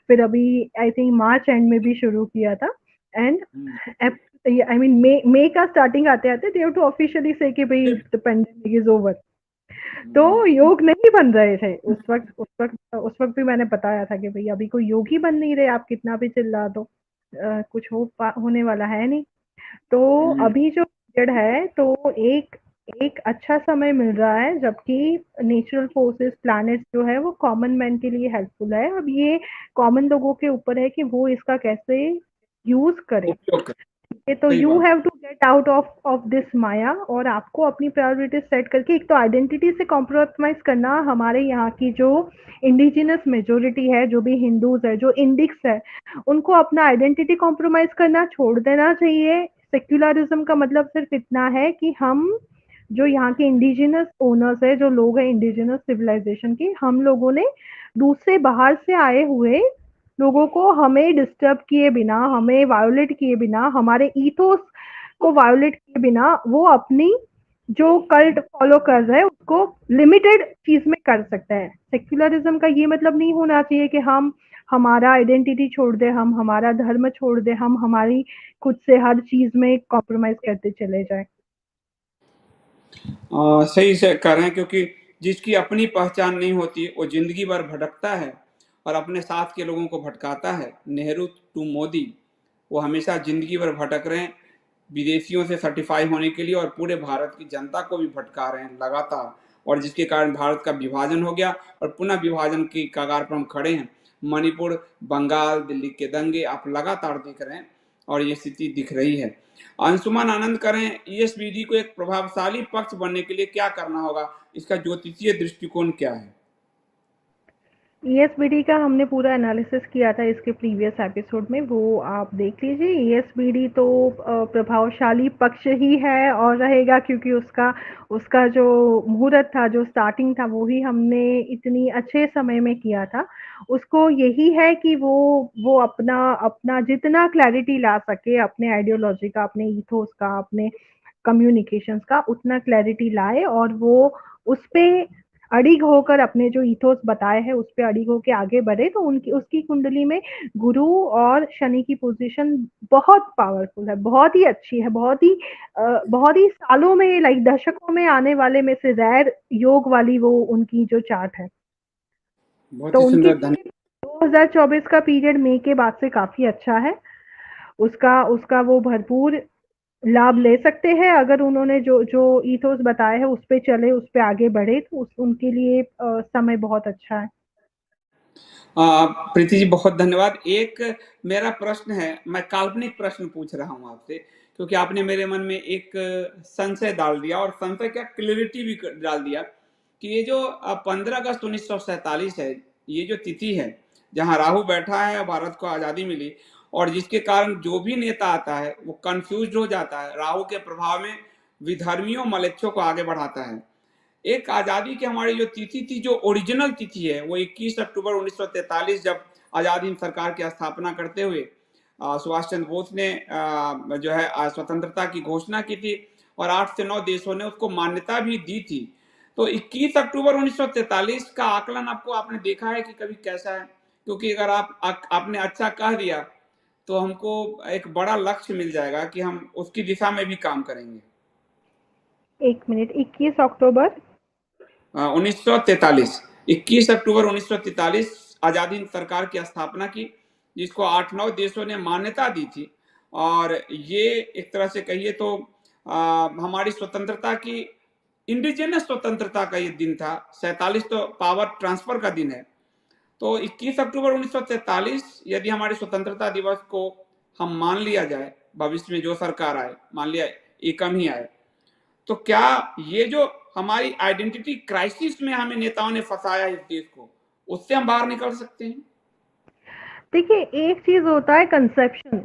फिर अभी आई थिंक मार्च एंड में भी शुरू किया था, एंड
हम्म,
आई मीन मई का स्टार्टिंग आते आते दे हैव टू ऑफिशियली से कि भाई द पेंडेमिक इज ओवर। तो
हम्म,
योग नहीं बन रहे थे उस वक्त भी मैंने बताया था कि भाई अभी कोई योग ही बन नहीं रहे, आप कितना भी चिल्ला दो कुछ होने वाला है नहीं। तो
हम्म,
अभी जो पीरियड है तो एक एक अच्छा समय मिल रहा है, जबकि नेचुरल फोर्सेस प्लैनेट्स जो है वो कॉमन मैन के लिए हेल्पफुल है। अब ये कॉमन लोगों के ऊपर है कि वो इसका कैसे यूज करे।
उपयोग कर,
ये तो
सही
यू
बात।
Have to get out of this maya, और आपको अपनी प्रायोरिटी सेट करके एक तो आइडेंटिटी से कॉम्प्रोमाइज करना। हमारे यहाँ की जो इंडिजिनस मेजोरिटी है, जो भी हिंदूज है, जो इंडिक्स है, उनको अपना आइडेंटिटी कॉम्प्रोमाइज करना छोड़ देना चाहिए। सेक्युलरिज्म का मतलब सिर्फ इतना है कि हम जो यहाँ के इंडिजिनस ओनर्स है, जो लोग हैं इंडिजिनस सिविलाइजेशन के, हम लोगों ने दूसरे बाहर से आए हुए लोगों को हमें डिस्टर्ब किए बिना, हमें वायोलेट किए बिना, हमारे ईथोस को वायोलेट किए बिना वो अपनी जो कल्ट फॉलो कर रहे हैं उसको लिमिटेड चीज में कर सकते हैं। सेक्युलरिज्म का ये मतलब नहीं होना चाहिए कि हम हमारा आइडेंटिटी छोड़ दे, हम हमारा धर्म छोड़ दे, हम हमारी खुद से हर चीज में कॉम्प्रोमाइज करते चले जाए।
सही से कर रहे हैं, क्योंकि जिसकी अपनी पहचान नहीं होती वो जिंदगी भर भटकता है और अपने साथ के लोगों को भटकाता है। नेहरू टू मोदी, वो हमेशा जिंदगी भर भटक रहे हैं विदेशियों से सर्टिफाई होने के लिए, और पूरे भारत की जनता को भी भटका रहे हैं लगातार, और जिसके कारण भारत का विभाजन हो गया और पुनः विभाजन की कगार पर हम खड़े हैं। मणिपुर, बंगाल, दिल्ली के दंगे आप लगातार देख रहे हैं, और ये स्थिति दिख रही है। अंशुमान आनंद करें, ESBD को एक प्रभावशाली पक्ष बनने के लिए क्या करना होगा, इसका ज्योतिषीय दृष्टिकोण क्या है?
ईएसबीडी का हमने पूरा एनालिसिस किया था इसके प्रीवियस एपिसोड में, वो आप देख लीजिए। ईएसबीडी तो प्रभावशाली पक्ष ही है और रहेगा, क्योंकि उसका उसका जो मुहूर्त था, जो स्टार्टिंग था, वो ही हमने इतनी अच्छे समय में किया था। उसको यही है कि वो अपना अपना जितना क्लैरिटी ला सके अपने आइडियोलॉजी का, अपने ईथोस का, अपने कम्युनिकेशंस का, उतना क्लैरिटी लाए, और वो उस पे अडिग होकर अपने जो ईथोस बताए हैं उस पे अडिग होके आगे बढ़े, तो उनकी उसकी कुंडली में गुरु और शनि की पोजीशन बहुत पावरफुल है, बहुत ही अच्छी है, बहुत ही सालों में, लाइक दशकों में आने वाले में से रेयर योग वाली वो उनकी जो चार्ट है।
बहुत
तो
ही
उनके
सुंदर,
लिए 2024 का पीरियड मई के बाद से काफी अच्छा है। उसका उसका वो भरपूर लाभ ले सकते हैं, अगर उन्होंने जो जो ईथोस बताए हैं उस पे चले, उस पे आगे बढ़े, तो उनके लिए समय बहुत अच्छा है।
प्रीति जी बहुत धन्यवाद। एक मेरा प्रश्न है, मैं काल्पनिक प्रश्न पूछ रहा हूँ आपसे, क्योंकि आपने मेरे मन में एक संशय डाल दिया, और संशय क्या, क्लैरिटी भी डाल दिया कि ये जो 15 अगस्त 1947 है, ये जो तिथि है जहाँ राहु बैठा है, भारत को आज़ादी मिली, और जिसके कारण जो भी नेता आता है वो कंफ्यूज हो जाता है, राहु के प्रभाव में विधर्मियों मलेच्छों को आगे बढ़ाता है। एक आज़ादी की हमारी जो तिथि थी, जो ओरिजिनल तिथि है, वो 21 अक्टूबर 1943, जब आज़ाद हिंद सरकार की स्थापना करते हुए सुभाष चंद्र बोस ने जो है स्वतंत्रता की घोषणा की थी, और 8 से 9 देशों ने उसको मान्यता भी दी थी। तो 21 अक्टूबर 1943 का आकलन आपको, आपने देखा है कि कभी कैसा है? क्योंकि अगर आपने अच्छा कह दिया तो हमको एक बड़ा लक्ष्य मिल जाएगा कि हम उसकी दिशा में भी काम करेंगे।
1 मिनट, 21 अक्टूबर
1943, 21 अक्टूबर 1943 आजाद हिंद सरकार की स्थापना की, जिसको 8-9 देशों ने मान्यता दी थी। और ये एक तरह से कहिए तो हमारी स्वतंत्रता की, इंडिजिनस स्वतंत्रता का ये दिन था। 47 तो पावर ट्रांसफर का दिन है। तो 21 अक्टूबर 1943 यदि हमारे स्वतंत्रता दिवस को हम मान लिया जाए, भविष्य में जो सरकार आए, मान लिया एकम ही आए, तो क्या ये जो हमारी आइडेंटिटी क्राइसिस में हमें नेताओं ने फंसाया इस देश को, उससे हम बाहर निकल सकते हैं?
देखिए, एक चीज होता है कंसेप्शन,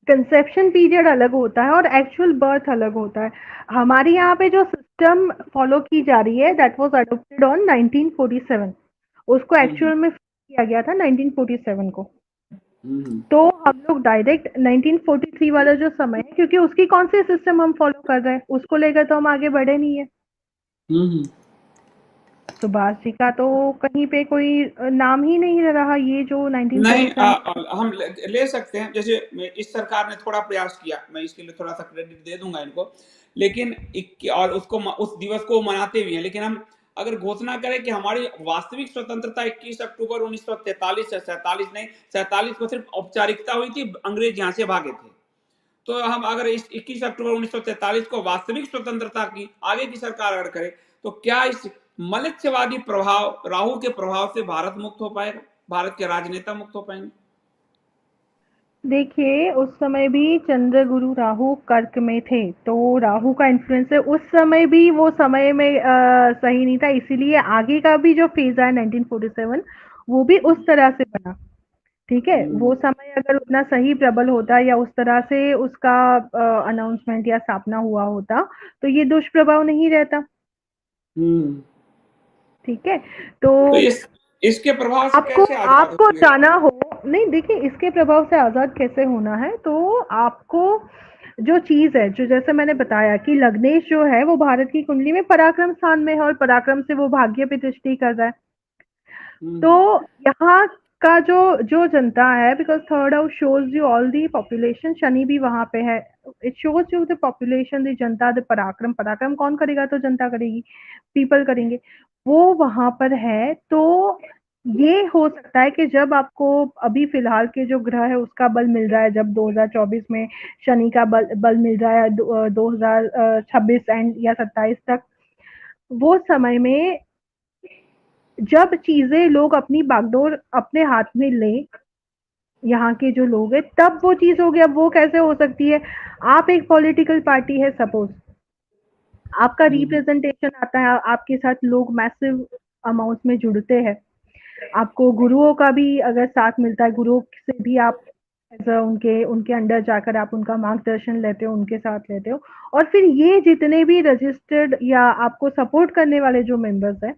कंसेप्शन पीरियड अलग होता है और एक्चुअल बर्थ अलग होता है। हमारे यहाँ पे जो सिस्टम फॉलो की जा रही है दैट वाज अडॉप्टेड ऑन 1947, उसको
हम्म,
एक्चुअल में किया गया था 1947 को।
हम्म,
तो हम लोग डायरेक्ट 1943 वाला जो समय है, क्योंकि उसकी कौन सी सिस्टम हम फॉलो कर रहे हैं, उसको लेकर तो हम आगे बढ़े नहीं है।
हम्म।
सुभाष जी का तो कहीं पे कोई नाम ही नहीं रहा, ये जो
नहीं,
1947।
हम ले सकते हैं। जैसे इस सरकार ने थोड़ा प्रयास किया, मैं इसके लिए थोड़ा सा क्रेडिट दे दूंगा इनको, लेकिन और उसको उस दिवस को मनाते भी हैं। लेकिन हम अगर घोषणा करें कि हमारी वास्तविक स्वतंत्रता 21 अक्टूबर 1943 से 47 नहीं, 47 को सिर्फ औपचारिकता हुई थी, अंग्रेज यहाँ से भागे थे। तो हम अगर इस 21 अक्टूबर 1943 को वास्तविक स्वतंत्रता की आगे की सरकार अगर करे, तो क्या इस मलिच्छवादी प्रभाव, राहु के प्रभाव से भारत मुक्त हो पाएगा, भारत के राजनेता मुक्त हो पाएंगे?
देखिए, उस समय भी चंद्र गुरु राहु कर्क में थे, तो राहु का इन्फ्लुएंस है, उस समय भी वो समय में सही नहीं था, इसीलिए आगे का भी जो फेज आया 1947 वो भी उस तरह से बना। ठीक है,
हम्म,
वो समय अगर उतना सही प्रबल होता या उस तरह से उसका अनाउंसमेंट या स्थापना हुआ होता, तो ये दुष्प्रभाव नहीं रहता।
हम्म।
ठीक है, तो
तो इसके प्रभाव से
आपको
कैसे आजाद
आपको
होंगे?
जाना हो, नहीं देखिए, इसके प्रभाव से आजाद कैसे होना है, तो आपको जो चीज है, जो जैसे मैंने बताया कि लग्नेश जो है वो भारत की कुंडली में पराक्रम स्थान में है और पराक्रम से वो भाग्य पे दृष्टि कर रहा है। तो
हम्म,
यहाँ का जो जो जनता है, because third house shows you all the population, Shani भी वहां पे है, it shows you the population, the Janata, the पराक्रम। पराक्रम कौन करेगा, तो जनता करेगी, पीपल करेंगे, वो वहां पर है। तो ये हो सकता है कि जब आपको अभी फिलहाल के जो ग्रह है उसका बल मिल रहा है, जब 2024 में शनि का बल बल मिल रहा है, 2026 एंड या 27 तक, वो समय में जब चीजें लोग अपनी बागडोर अपने हाथ में लें, यहाँ के जो लोग हैं, तब वो चीज हो गया। अब वो कैसे हो सकती है, आप एक पॉलिटिकल पार्टी है सपोज, आपका
हम्म,
रिप्रेजेंटेशन आता है, आपके साथ लोग मैसिव अमाउंट में जुड़ते हैं, आपको गुरुओं का भी अगर साथ मिलता है, गुरुओं से भी आप उनके उनके अंडर जाकर आप उनका मार्गदर्शन लेते हो, उनके साथ लेते हो, और फिर ये जितने भी रजिस्टर्ड या आपको सपोर्ट करने वाले जो मेंबर्स हैं,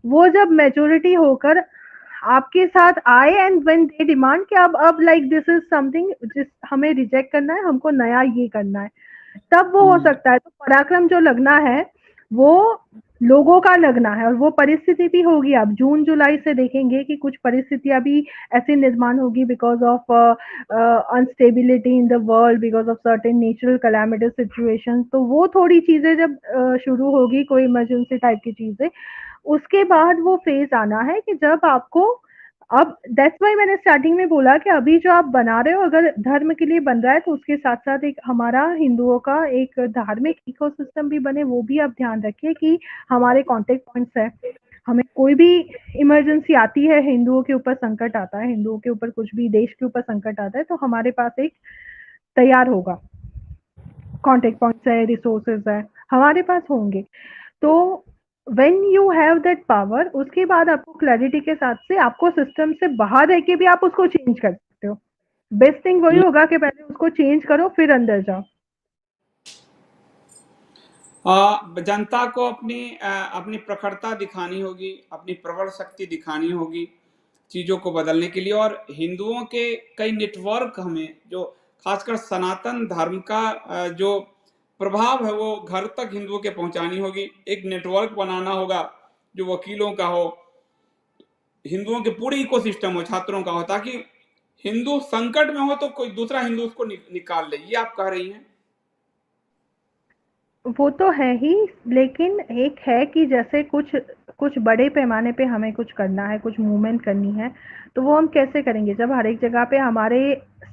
वो जब मेजोरिटी होकर आपके साथ आए एंड व्हेन दे डिमांड कि अब लाइक दिस इज समथिंग जिस हमें रिजेक्ट करना है, हमको नया ये करना है, तब वो हो
हम्म,
सकता है। तो पराक्रम जो लगना है वो लोगों का लगना है और वो परिस्थिति भी होगी। आप जून जुलाई से देखेंगे कि कुछ परिस्थितियां भी ऐसी निर्माण होगी because of unstability in the world, because of certain natural calamity situation. तो वो थोड़ी चीजें जब शुरू होगी, कोई इमरजेंसी टाइप की चीजें, उसके बाद वो फेज आना है कि जब आपको, अब दैट्स वाई मैंने स्टार्टिंग में बोला कि अभी जो आप बना रहे हो अगर धर्म के लिए बन रहा है तो उसके साथ साथ एक हमारा हिंदुओं का एक धार्मिक इकोसिस्टम भी बने, वो भी आप ध्यान रखिए कि हमारे कांटेक्ट पॉइंट्स है। हमें कोई भी इमरजेंसी आती है, हिंदुओं के ऊपर संकट आता है, हिंदुओं के ऊपर कुछ भी देश के ऊपर संकट आता है, तो हमारे पास एक तैयार होगा, कांटेक्ट पॉइंट्स है, रिसोर्सेज है, हमारे पास होंगे। तो when you have that power, उसके बाद आपको क्लैरिटी के साथ से आपको सिस्टम से बाहर रह के भी आप उसको चेंज कर सकते हो। बेस्ट थिंग वही होगा कि पहले उसको चेंज करो फिर अंदर जाओ।
जनता को अपनी प्रखरता दिखानी होगी, अपनी प्रबल शक्ति दिखानी होगी चीज़ों को बदलने के लिए। और हिंदुओं के कई नेटवर्क हमें, जो खासकर सनातन धर्म का जो प्रभाव है वो घर तक हिंदुओं के पहुंचानी होगी। एक नेटवर्क बनाना होगा जो वकीलों का हो, हिंदुओं के पूरे इकोसिस्टम हो, छात्रों का हो, ताकि हिंदू संकट में हो तो कोई दूसरा हिंदू उसको निकाल ले। ये आप कह रही हैं?
वो तो है ही, लेकिन एक है कि जैसे कुछ कुछ बड़े पैमाने पे हमें कुछ करना है, कुछ मूवमेंट करनी है, तो वो हम कैसे करेंगे जब हर एक जगह पे हमारे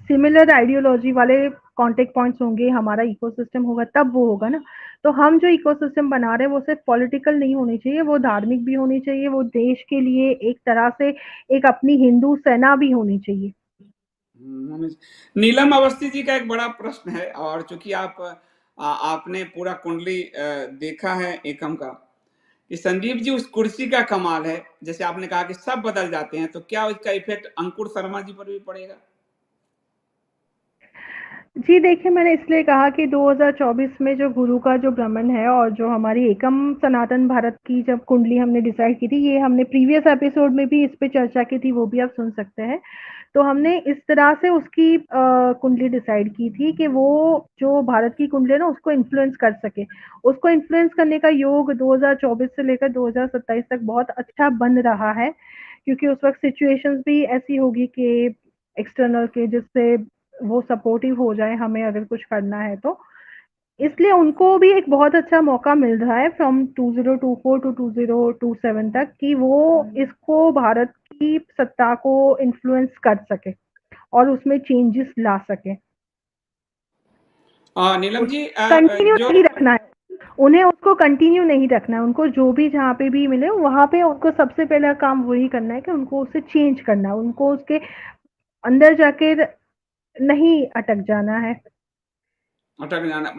सिमिलर आइडियोलॉजी वाले कांटेक्ट पॉइंट्स होंगे, हमारा इकोसिस्टम होगा, तब वो होगा ना। तो हम जो इकोसिस्टम बना रहे हैं वो सिर्फ पॉलिटिकल नहीं होनी चाहिए, वो धार्मिक भी होनी चाहिए, वो देश के लिए एक तरह से एक अपनी हिंदू सेना भी होनी चाहिए।
नीलम अवस्थी जी का एक बड़ा प्रश्न है, और चूंकि आपने पूरा कुंडली देखा है एकम का, कि संदीप जी उस कुर्सी का कमाल है। जैसे आपने कहा कि सब बदल जाते हैं, तो क्या इसका इफेक्ट अंकुर शर्मा जी पर भी पड़ेगा?
जी देखिए, मैंने इसलिए कहा कि 2024 में जो गुरु का जो भ्रमण है और जो हमारी एकम सनातन भारत की जब कुंडली हमने डिसाइड की थी, ये हमने प्रीवियस एपिसोड में भी इस पे चर्चा की थी, वो भी आप सुन सकते हैं। तो हमने इस तरह से उसकी कुंडली डिसाइड की थी कि वो जो भारत की कुंडली है ना उसको इन्फ्लुएंस कर सके। उसको इन्फ्लुएंस करने का योग 2024 से लेकर 2027 तक बहुत अच्छा बन रहा है, क्योंकि उस वक्त सिचुएशंस भी ऐसी होगी कि एक्सटर्नल के, जिससे वो सपोर्टिव हो जाए हमें अगर कुछ करना है तो। इसलिए उनको भी एक बहुत अच्छा मौका मिल रहा है फ्रॉम 2024 टू 2027 तक कि वो इसको भारत की सत्ता को इन्फ्लुएंस कर सके और उसमें चेंजेस ला सके।
नीलम जी,
कंटिन्यू
जो
नहीं रखना है उन्हें, उसको कंटिन्यू नहीं रखना है उनको, जो भी जहाँ पे भी मिले वहां पे उनको सबसे पहला काम वही करना है कि उनको उसे चेंज करना है, उनको उसके अंदर जाके नहीं अटक जाना है।
अटक जाना,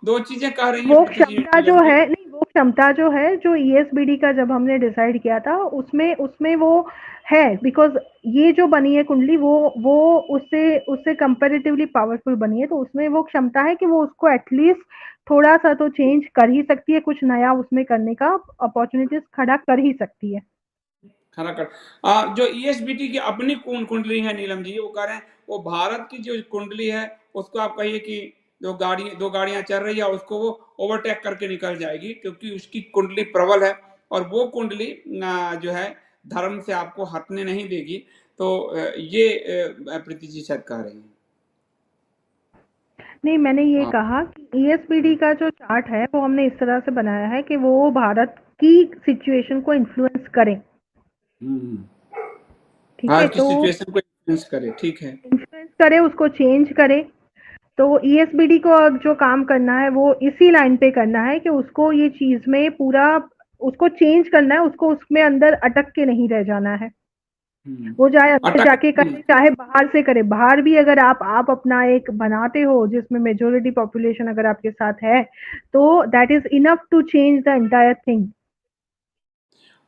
दो चीजें कह रही हैं
वो
प्रीति जी,
क्षमता जो
नीलम जी।
है नहीं, वो क्षमता जो है जो ईएसबीडी का जब हमने डिसाइड किया था उसमें उसमें वो है, बिकॉज ये जो बनी है कुंडली वो उससे उससे कंपैरेटिवली पावरफुल बनी है, तो उसमें वो क्षमता है कि वो उसको एटलीस्ट थोड़ा सा तो चेंज कर ही सकती है, कुछ नया उसमें करने का अपॉर्चुनिटीज खड़ा कर ही सकती है।
खरा कर जो ईएसबीटी की अपनी कुंडली है नीलम जी, वो कह रहे हैं वो भारत की जो कुंडली है उसको आप कहिए कि दो गाड़ियां चल रही है उसको वो ओवरटेक करके निकल जाएगी, क्योंकि उसकी कुंडली प्रबल है। और वो कुंडली जो है धर्म से आपको हटने नहीं देगी। तो ये प्रीति जी शायद कह रही हैं।
नहीं, मैंने ये
हाँ।
कहा कि ईएसबीडी का जो चार्ट है वो हमने इस तरह से बनाया है कि वो भारत की सिचुएशन को इन्फ्लुएंस करें।
हम्म।
ठीक है,
भारत की
तो
सिचुएशन को इन्फ्लुएंस करे, ठीक है।
इन्फ्लुएंस करे, उसको चेंज करे। तो ईएसबीडी को अब जो काम करना है वो इसी लाइन पे करना है कि उसको ये चीज में पूरा उसको चेंज करना है, उसको उसमें अंदर अटक के नहीं रह जाना है। वो चाहे अंदर
अटक
जाके करे चाहे बाहर से करे, बाहर भी अगर आप अपना एक बनाते हो जिसमें मेजोरिटी पॉपुलेशन अगर आपके साथ है तो that is enough to change the entire thing.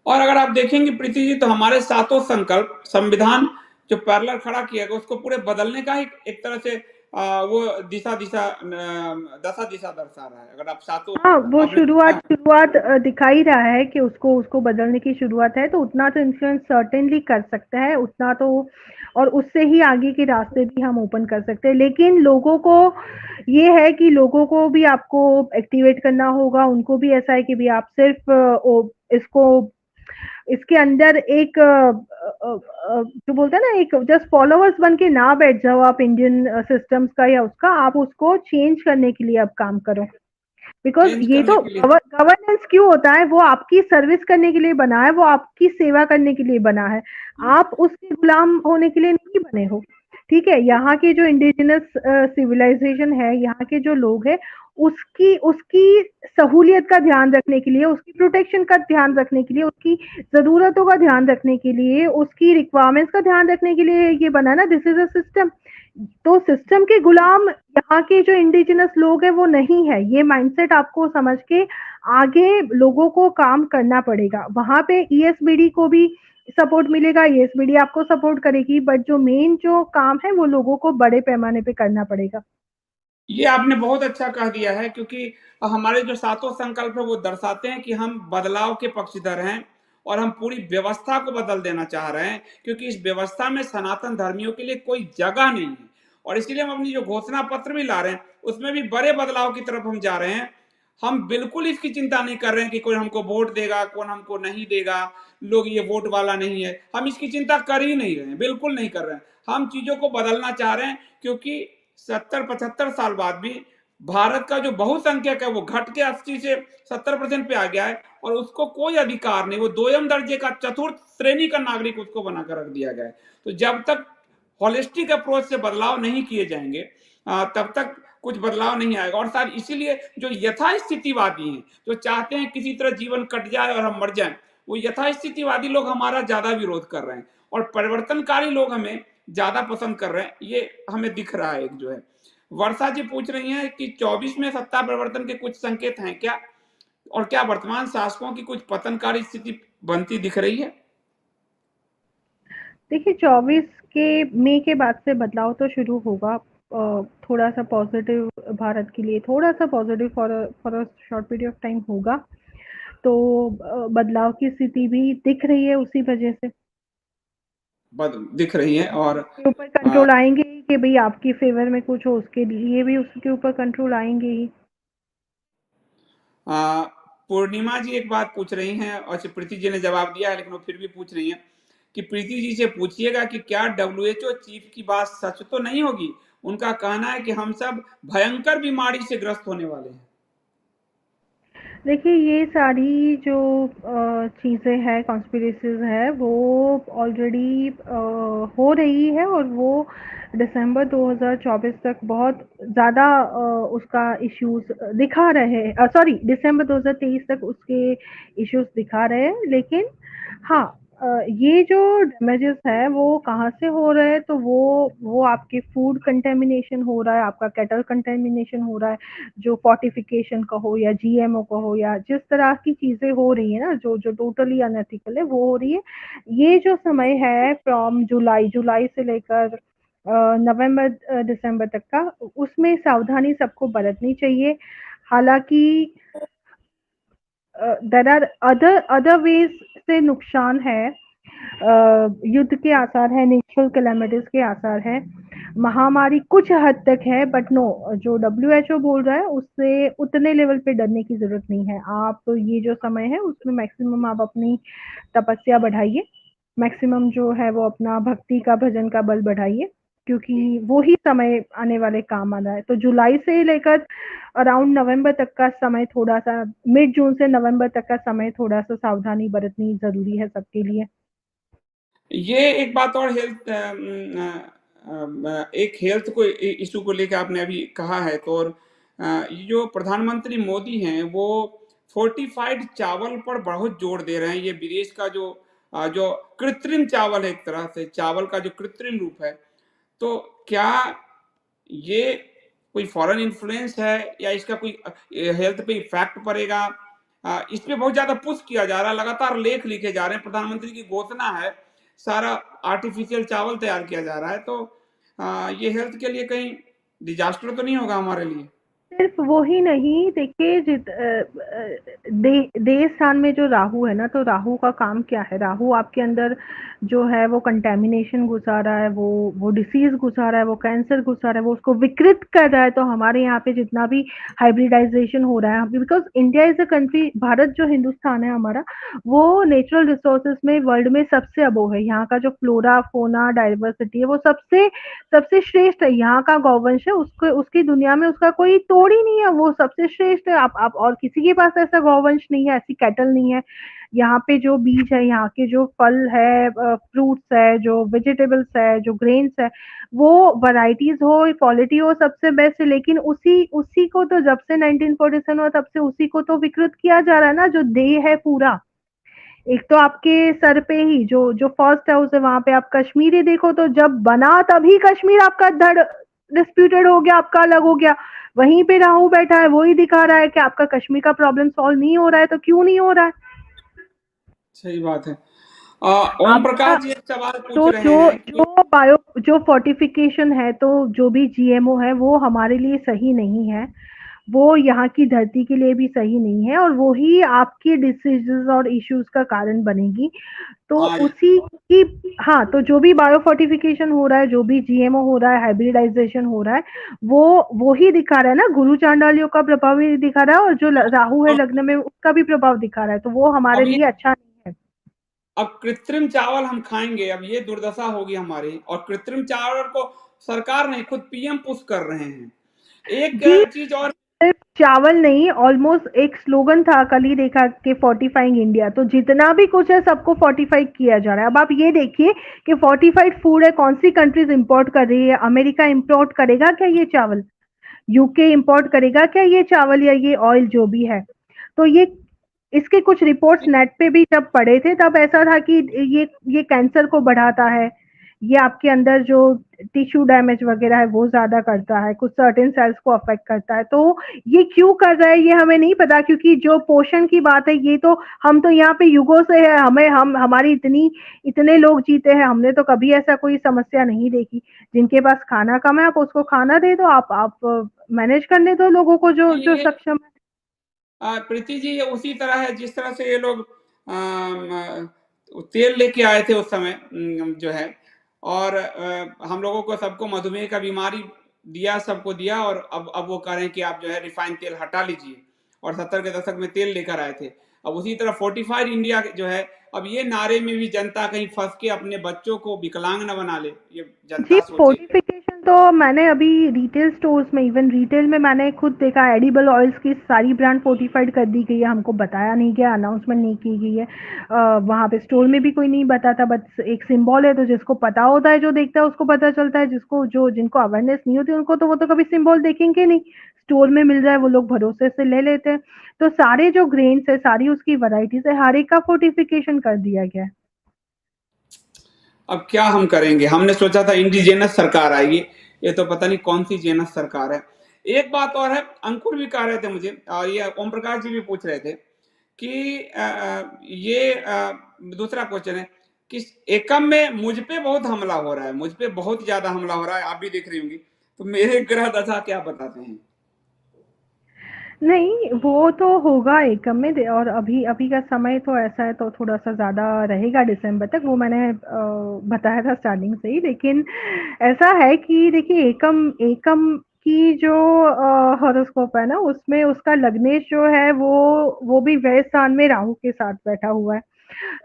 और अगर आप देखेंगे प्रीति जी, तो हमारे सातों संकल्प, संविधान जो पैरेलल खड़ा किया गया उसको पूरे बदलने का एक तरह से वो दिशा दिशा दशा दिशा दर्शा रहा है। अगर आप सातों
हाँ, वो
आपने
शुरुआत शुरुआत दिखा ही रहा है कि उसको उसको बदलने की शुरुआत है, तो उतना तो इन्फ्लुएंस सर्टेनली कर सकता है, उतना तो। और उससे ही आगे के रास्ते भी हम ओपन कर सकते हैं। लेकिन लोगों को ये है कि लोगों को भी आपको एक्टिवेट करना होगा, उनको भी ऐसा है कि भी आप सिर्फ इसको इसके अंदर एक जो बोलते हैं ना, एक जस्ट फॉलोअर्स बन के ना बैठ जाओ आप इंडियन सिस्टम्स का या उसका, आप उसको चेंज करने के लिए अब काम करो। बिकॉज
चेंज
ये
करने
तो
के लिए।
गवर्नेंस क्यों होता है, वो आपकी सर्विस करने के लिए बना है, वो आपकी सेवा करने के लिए बना है। आप उसके गुलाम होने के लिए नहीं बने हो। ठीक है, यहाँ के जो इंडिजिनस सिविलाइजेशन है, यहाँ के जो लोग हैं, उसकी उसकी सहूलियत का ध्यान रखने के लिए, उसकी प्रोटेक्शन का ध्यान रखने के लिए, उसकी जरूरतों का ध्यान रखने के लिए, उसकी रिक्वायरमेंट्स का ध्यान रखने के लिए ये बना ना, दिस इज अ सिस्टम। तो सिस्टम के गुलाम यहाँ के जो इंडिजिनस लोग हैं वो नहीं है। ये माइंडसेट आपको समझ के आगे लोगों को काम करना पड़ेगा। वहां पे ईएसबीडी को भी सपोर्ट मिलेगा, ईएसबीडी आपको सपोर्ट करेगी, बट जो मेन जो काम है वो लोगों को बड़े पैमाने पे करना पड़ेगा।
ये आपने बहुत अच्छा कह दिया है, क्योंकि हमारे जो सातों संकल्प है वो दर्शाते हैं कि हम बदलाव के पक्षधर हैं और हम पूरी व्यवस्था को बदल देना चाह रहे हैं, क्योंकि इस व्यवस्था में सनातन धर्मियों के लिए कोई जगह नहीं है। और इसलिए हम अपनी जो घोषणा पत्र भी ला रहे हैं उसमें भी बड़े बदलाव की तरफ हम जा रहे हैं। हम बिल्कुल इसकी चिंता नहीं कर रहे हैं कि कोई हमको वोट देगा, कौन हमको नहीं देगा, लोग ये वोट वाला नहीं है, हम इसकी चिंता कर ही नहीं रहे हैं, बिल्कुल नहीं कर रहे हैं। हम चीजों को बदलना चाह रहे हैं, क्योंकि 70-75 साल बाद भी भारत का जो बहुसंख्यक है वो घट के 80 से 70% पे आ गया है, और उसको कोई अधिकार नहीं, वो दोयम दर्जे का चतुर्थ श्रेणी का नागरिक उसको बनाकर रख दिया गया है। तो जब तक होलिस्टिक अप्रोच से बदलाव नहीं किए जाएंगे, तब तक कुछ बदलाव नहीं आएगा। और शायद इसीलिए जो यथास्थितिवादी हैं, जो चाहते हैं किसी तरह जीवन कट जाए और हम मर जाएं, वो यथास्थितिवादी लोग हमारा ज्यादा विरोध कर रहे हैं, और परिवर्तनकारी लोग हमें ज्यादा पसंद कर रहे हैं। ये हमें दिख रहा है। एक जो है, वर्षा जी पूछ रही हैं कि 24 में सत्ता परिवर्तन के कुछ संकेत हैं क्या, और क्या वर्तमान शासकों की कुछ पतनकारी स्थिति बनती दिख रही है।
देखिए, 24 के मई के बाद से बदलाव तो शुरू होगा। थोड़ा सा पॉजिटिव भारत के लिए, थोड़ा सा positive for a short period of time होगा। तो बदलाव की स्थिति भी दिख रही है उसी वजह से।
दिख रही है। और
उसके ऊपर कंट्रोल आएंगे ही कि भाई आपकी फेवर में कुछ हो, उसके लिए भी उसके ऊपर कंट्रोल आएंगे ही।
पूर्णिमा जी एक बात पूछ रही हैं, और प्रीति जी ने जवाब दिया है, लेकिन वो फिर भी पूछ रही हैं कि प्रीति जी से पूछिएगा कि क्या डब्ल्यूएचओ चीफ की बात सच तो नहीं होगी। उनका कहना है कि हम सब भयंकर बीमारी से ग्रस्त होने वाले हैं।
देखिए, ये सारी जो चीज़ें हैं, कॉन्स्पिरेसीज़ है, वो ऑलरेडी हो रही है, और वो दिसंबर 2024 तक बहुत ज़्यादा उसका इश्यूज़ दिखा रहे हैं। सॉरी, दिसंबर 2023 तक उसके इश्यूज़ दिखा रहे हैं। लेकिन हाँ, ये जो डैमेजेस है वो कहाँ से हो रहे हैं, तो वो आपके फूड कंटेमिनेशन हो रहा है, आपका कैटल कंटेमिनेशन हो रहा है, जो फोर्टिफिकेशन का हो या जीएमओ का हो, या जिस तरह की चीजें हो रही है ना, जो जो टोटली अनएथिकल है, वो हो रही है। ये जो समय है फ्रॉम जुलाई जुलाई से लेकर नवंबर दिसंबर तक का, उसमें सावधानी सबको बरतनी चाहिए। हालांकि there are other other ways से नुकसान है। युद्ध के आसार है, नेचुरल कैलेमिटीज के आसार है, महामारी कुछ हद तक है, बट नो, जो डब्ल्यूएचओ बोल रहा है उससे उतने लेवल पे डरने की जरूरत नहीं है। आप ये जो समय है उसमें मैक्सिमम आप अपनी तपस्या बढ़ाइए, मैक्सिमम जो है वो अपना भक्ति का, भजन का बल बढ़ाइए, क्योंकि वो ही समय आने वाले काम आना है। तो जुलाई से लेकर अराउंड नवंबर तक का समय, थोड़ा सा मिड जून से नवंबर तक का समय, थोड़ा सा सावधानी बरतनी जरूरी है सबके लिए।
ये एक बात और, हेल्थ एक हेल्थ को इशू को लेकर आपने अभी कहा है, तो और ये जो प्रधानमंत्री मोदी हैं वो फोर्टिफाइड चावल पर बहुत जोर दे रहे हैं। ये विदेश का जो कृत्रिम चावल है, एक तरह से चावल का जो कृत्रिम रूप है, तो क्या ये कोई फॉरेन इन्फ्लुएंस है, या इसका कोई हेल्थ पे इफेक्ट पड़ेगा। इस पे बहुत ज्यादा पुश किया जा रहा है, लगातार लेख लिखे जा रहे हैं, प्रधानमंत्री की घोषणा है, सारा आर्टिफिशियल चावल तैयार किया जा रहा है। तो ये हेल्थ के लिए कहीं डिजास्टर तो नहीं होगा हमारे लिए?
सिर्फ वो ही नहीं, देखिए देश स्थान में जो राहु है ना, तो राहु का काम क्या है, राहु आपके अंदर जो है वो कंटेमिनेशन घुसा रहा है, वो डिसीज घुसा रहा है, वो कैंसर घुसा रहा है, वो उसको विकृत कर रहा है। तो हमारे यहाँ पे जितना भी हाइब्रिडाइजेशन हो रहा है, because India is a country, Bharat जो हिंदुस्तान है हमारा, वो नेचुरल रिसोर्सेज में वर्ल्ड में सबसे अबोव है। यहाँ का जो फ्लोरा फोना डाइवर्सिटी है वो सबसे सबसे श्रेष्ठ है। यहाँ का गौवंश है, उसको उसकी दुनिया में उसका कोई तोड़ ही नहीं है, वो सबसे श्रेष्ठ है। आप और किसी के पास ऐसा गौवंश नहीं है, ऐसी कैटल नहीं है। यहाँ पे जो बीज है, यहाँ के जो फल है, फ्रूट्स है, जो वेजिटेबल्स है, जो ग्रेन्स है, वो वैरायटीज हो, क्वालिटी हो, सबसे बेस्ट है। लेकिन उसी उसी को तो जब से 1947 हुआ तब से उसी को तो विकृत किया जा रहा है ना, जो देह है पूरा। एक तो आपके सर पे ही जो जो फर्स्ट हाउस है वहां पे आप कश्मीरी देखो, तो जब बना तभी कश्मीर आपका धड़ डिस्प्यूटेड हो गया, आपका अलग हो गया। वहीं पे राहु बैठा है, वही दिखा रहा है कि आपका कश्मीर का प्रॉब्लम सॉल्व नहीं हो रहा है, तो क्यों नहीं हो रहा है?
सही बात है। ओम
आपका
प्रकाश जी एक सवाल पूछ
तो
रहे
जो
हैं कि
जो बायो जो फोर्टिफिकेशन है, तो जो भी जीएमओ है वो हमारे लिए सही नहीं है, वो यहाँ की धरती के लिए भी सही नहीं है, और वो ही आपकी डिसीजेज और इश्यूज का कारण बनेगी। तो
हाँ,
उसी की हाँ, तो जो भी बायो फोर्टिफिकेशन हो रहा है, जो भी जीएमओ हो रहा है, हाइब्रिडाइजेशन हो रहा है, वो ही दिखा रहा है ना, गुरु चांडालियों का प्रभाव ही दिखा रहा है, और जो राहु है
अब
लग्न में उसका भी प्रभाव दिखा रहा है, तो वो हमारे
अब ये
लिए अच्छा नहीं है।
अब कृत्रिम चावल हम खाएंगे, अब ये दुर्दशा होगी हमारी। और कृत्रिम चावल को सरकार नहीं, खुद पीएम पुश कर रहे हैं। एक
जी,
चीज और।
सिर्फ चावल नहीं, ऑलमोस्ट एक स्लोगन था कल ही देखा कि फोर्टिफाइंग इंडिया, तो जितना भी कुछ है सबको फोर्टिफाई किया जा रहा है। अब आप ये देखिए कि फोर्टिफाइड फूड है, कौन सी कंट्रीज इंपोर्ट कर रही है? अमेरिका इंपोर्ट करेगा क्या ये चावल? यूके इंपोर्ट करेगा क्या ये चावल या ये ऑयल जो भी है? तो इसके कुछ रिपोर्ट्स नेट पे भी जब पढ़े थे तब ऐसा था कि ये कैंसर को बढ़ाता है, ये आपके अंदर जो टिश्यू डैमेज वगैरह है वो ज्यादा करता है, कुछ सर्टेन सेल्स को अफेक्ट करता है। तो ये क्यों कर रहा है ये हमें नहीं पता, क्योंकि जो पोषण की बात है ये तो हम तो यहाँ पे युगों से है, हमें हम हमारी इतने लोग जीते हैं, हमने तो कभी ऐसा कोई समस्या नहीं देखी। जिनके पास खाना कम है आप उसको खाना दे दो, आप मैनेज करने दो लोगों को जो जो
ये
सक्षम है।
प्रीति जी, ये उसी तरह है जिस तरह से ये लोग तेल लेके आए थे उस समय, जो है। और हम लोगों को सबको मधुमेह का बीमारी दिया, सबको दिया। और अब वो कह रहे हैं कि आप जो है रिफाइंड तेल हटा लीजिए। और 70 के दशक में तेल लेकर आए थे। अब उसी तरह फोर्टिफाइड इंडिया जो है, अब ये नारे में भी जनता कहीं फंस के अपने बच्चों को विकलांग न बना ले, ये
जी,
जनता सोचे।
फोर्टिफिकेशन तो मैंने अभी रिटेल स्टोर्स में, इवन रिटेल में मैंने खुद देखा, एडिबल ऑयल्स की सारी ब्रांड फोर्टिफाइड कर दी गई है, हमको बताया नहीं गया, अनाउंसमेंट नहीं की गई है। वहाँ पे स्टोर में भी कोई नहीं बताता, बस एक सिंबल है, तो जिसको पता होता है, जो देखता है उसको पता चलता है, जिसको जो जिनको अवेयरनेस नहीं होती उनको तो वो तो कभी सिंबल देखेंगे नहीं। स्टोर में मिल रहा है वो लोग भरोसे से ले लेते हैं। तो सारे जो ग्रेन्स है, सारी उसकी वैरायटीज है, हर एक का फोर्टिफिकेशन कर दिया गया है।
अब क्या हम करेंगे? हमने सोचा था इंडिजेनस सरकार आएगी, ये तो पता नहीं कौन सी जेनस सरकार है। एक बात और है, अंकुर भी कह रहे थे मुझे, और ये ओम प्रकाश जी भी पूछ रहे थे कि ये दूसरा क्वेश्चन है कि एकम में मुझ पे बहुत हमला हो रहा है, मुझ पे बहुत ज्यादा हमला हो रहा है, आप भी देख रही होंगी। तो मेरे ग्रह दशा क्या बताते हैं?
नहीं, वो तो होगा एकम में और अभी अभी का समय तो ऐसा है, तो थोड़ा सा ज़्यादा रहेगा दिसंबर तक, वो मैंने बताया था स्टार्टिंग से ही। लेकिन ऐसा है कि देखिए, एकम एकम की जो हॉरोस्कोप है ना, उसमें उसका लग्नेश जो है वो भी व्यय स्थान में राहु के साथ बैठा हुआ है।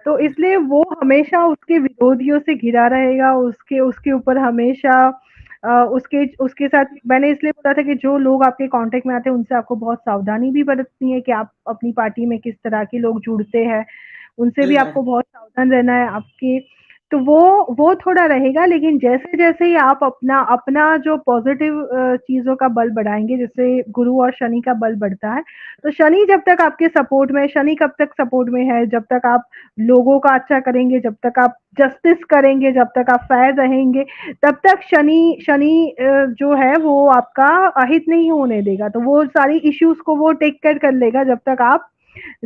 तो इसलिए वो हमेशा उसके विरोधियों से घिरा रहेगा, उसके उसके ऊपर हमेशा उसके उसके साथ मैंने इसलिए बोला था कि जो लोग आपके कांटेक्ट में आते हैं उनसे आपको बहुत सावधानी भी बरतनी है कि आप अपनी पार्टी में किस तरह के लोग जुड़ते हैं, उनसे
सही
भी
बात
आपको बहुत सावधान रहना है आपके। तो वो थोड़ा रहेगा, लेकिन जैसे-जैसे ही आप अपना अपना जो पॉज़िटिव चीज़ों का बल बढ़ाएँगे, जैसे गुरु और शनि का बल बढ़ता है, तो शनि जब तक आपके सपोर्ट में है, शनि कब तक सपोर्ट में है? जब तक आप लोगों का अच्छा करेंगे, जब तक आप जस्टिस करेंगे, जब तक आप फेयर रहेंगे, तब तक शनि शनि जो है वो आपका अहित नहीं होने देगा। तो वो सारी इश्यूज़ को वो टेक केयर कर लेगा जब तक आप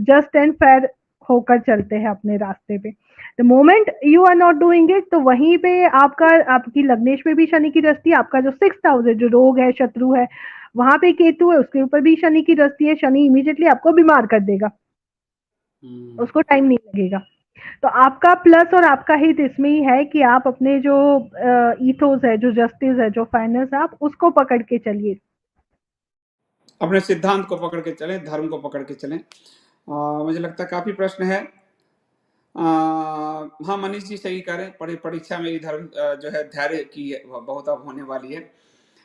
जस्ट एंड फेयर होकर चलते हैं अपने रास्ते पे। The moment you are not doing it, तो वहीं पे आपका आपकी लग्नेश में भी शनि की दृष्टि है, आपका जो 6th हाउस है, जो रोग है, शत्रु है, वहां पे केतु है, उसके ऊपर भी शनि की दृष्टि है। शनि इमीडिएटली आपको बीमार कर देगा, उसको टाइम नहीं लगेगा। तो आपका प्लस और आपका हित इसमें ही है कि आप अपने जो ईथोस है, जो जस्टिस है, जो फाइनेंस है, आप उसको पकड़ के चलिए।
अपने सिद्धांत को पकड़ के चलें, धर्म को पकड़ के चलें। मुझे लगता है काफी प्रश्न है। हाँ, मनीष जी सही कह रहे हैं, परीक्षा मेरी धर्म जो है धैर्य की बहुत अब होने वाली है।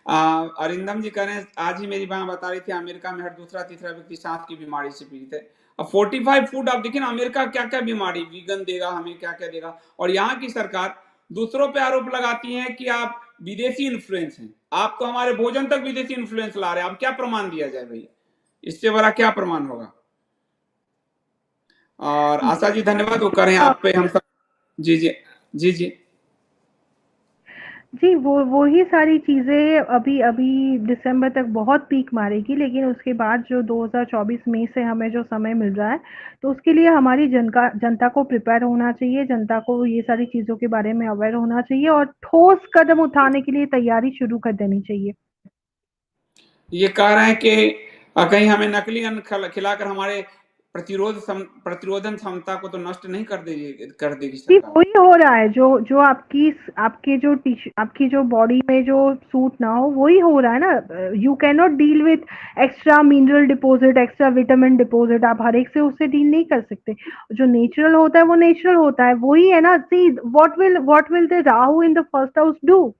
अरिंदम जी कह रहे हैं आज ही मेरी माँ बता रही थी अमेरिका में हर दूसरा तीसरा व्यक्ति सांस की बीमारी से पीड़ित है। अब 45 फूड आप देखिए ना, अमेरिका क्या क्या बीमारी वीगन देगा हमें, क्या क्या देगा। और यहाँ की सरकार दूसरों पे आरोप लगाती है कि आप विदेशी इन्फ्लुएंस हैं, आप तो हमारे भोजन तक विदेशी इन्फ्लुएंस ला रहे हैं। अब क्या प्रमाण दिया जाए भाई, इससे बड़ा क्या प्रमाण होगा। और आशा जी धन्यवाद, वो करें आप पे हम सब। जी जी जी जी
जी, वो ही सारी चीज़ें अभी अभी दिसंबर तक बहुत पीक मारेगी, लेकिन उसके बाद जो 2024 मई से हमें जो समय मिल रहा है, तो उसके लिए हमारी जनता को प्रिपेयर होना चाहिए, जनता को ये सारी चीज़ों के बारे में अवेयर होना चाहिए और ठोस कदम उठाने के लिए तैयारी शुरू कर देनी चाहिए।
ये कह रहे हैं कि कहीं हमें नकली अन्न खिलाकर हमारे प्रतिरोधन क्षमता को तो नष्ट नहीं कर देगी
जी,
सरकार।
वही हो रहा है, जो जो आपकी जो आपकी जो बॉडी में जो सूट ना हो, वही हो रहा है ना। You can not deal with extra mineral deposit, extra vitamin deposit, आप हर एक से उससे डील नहीं कर सकते। जो नेचुरल होता है वो नेचुरल होता है, वही है ना। See what will the Rahu in the first house do,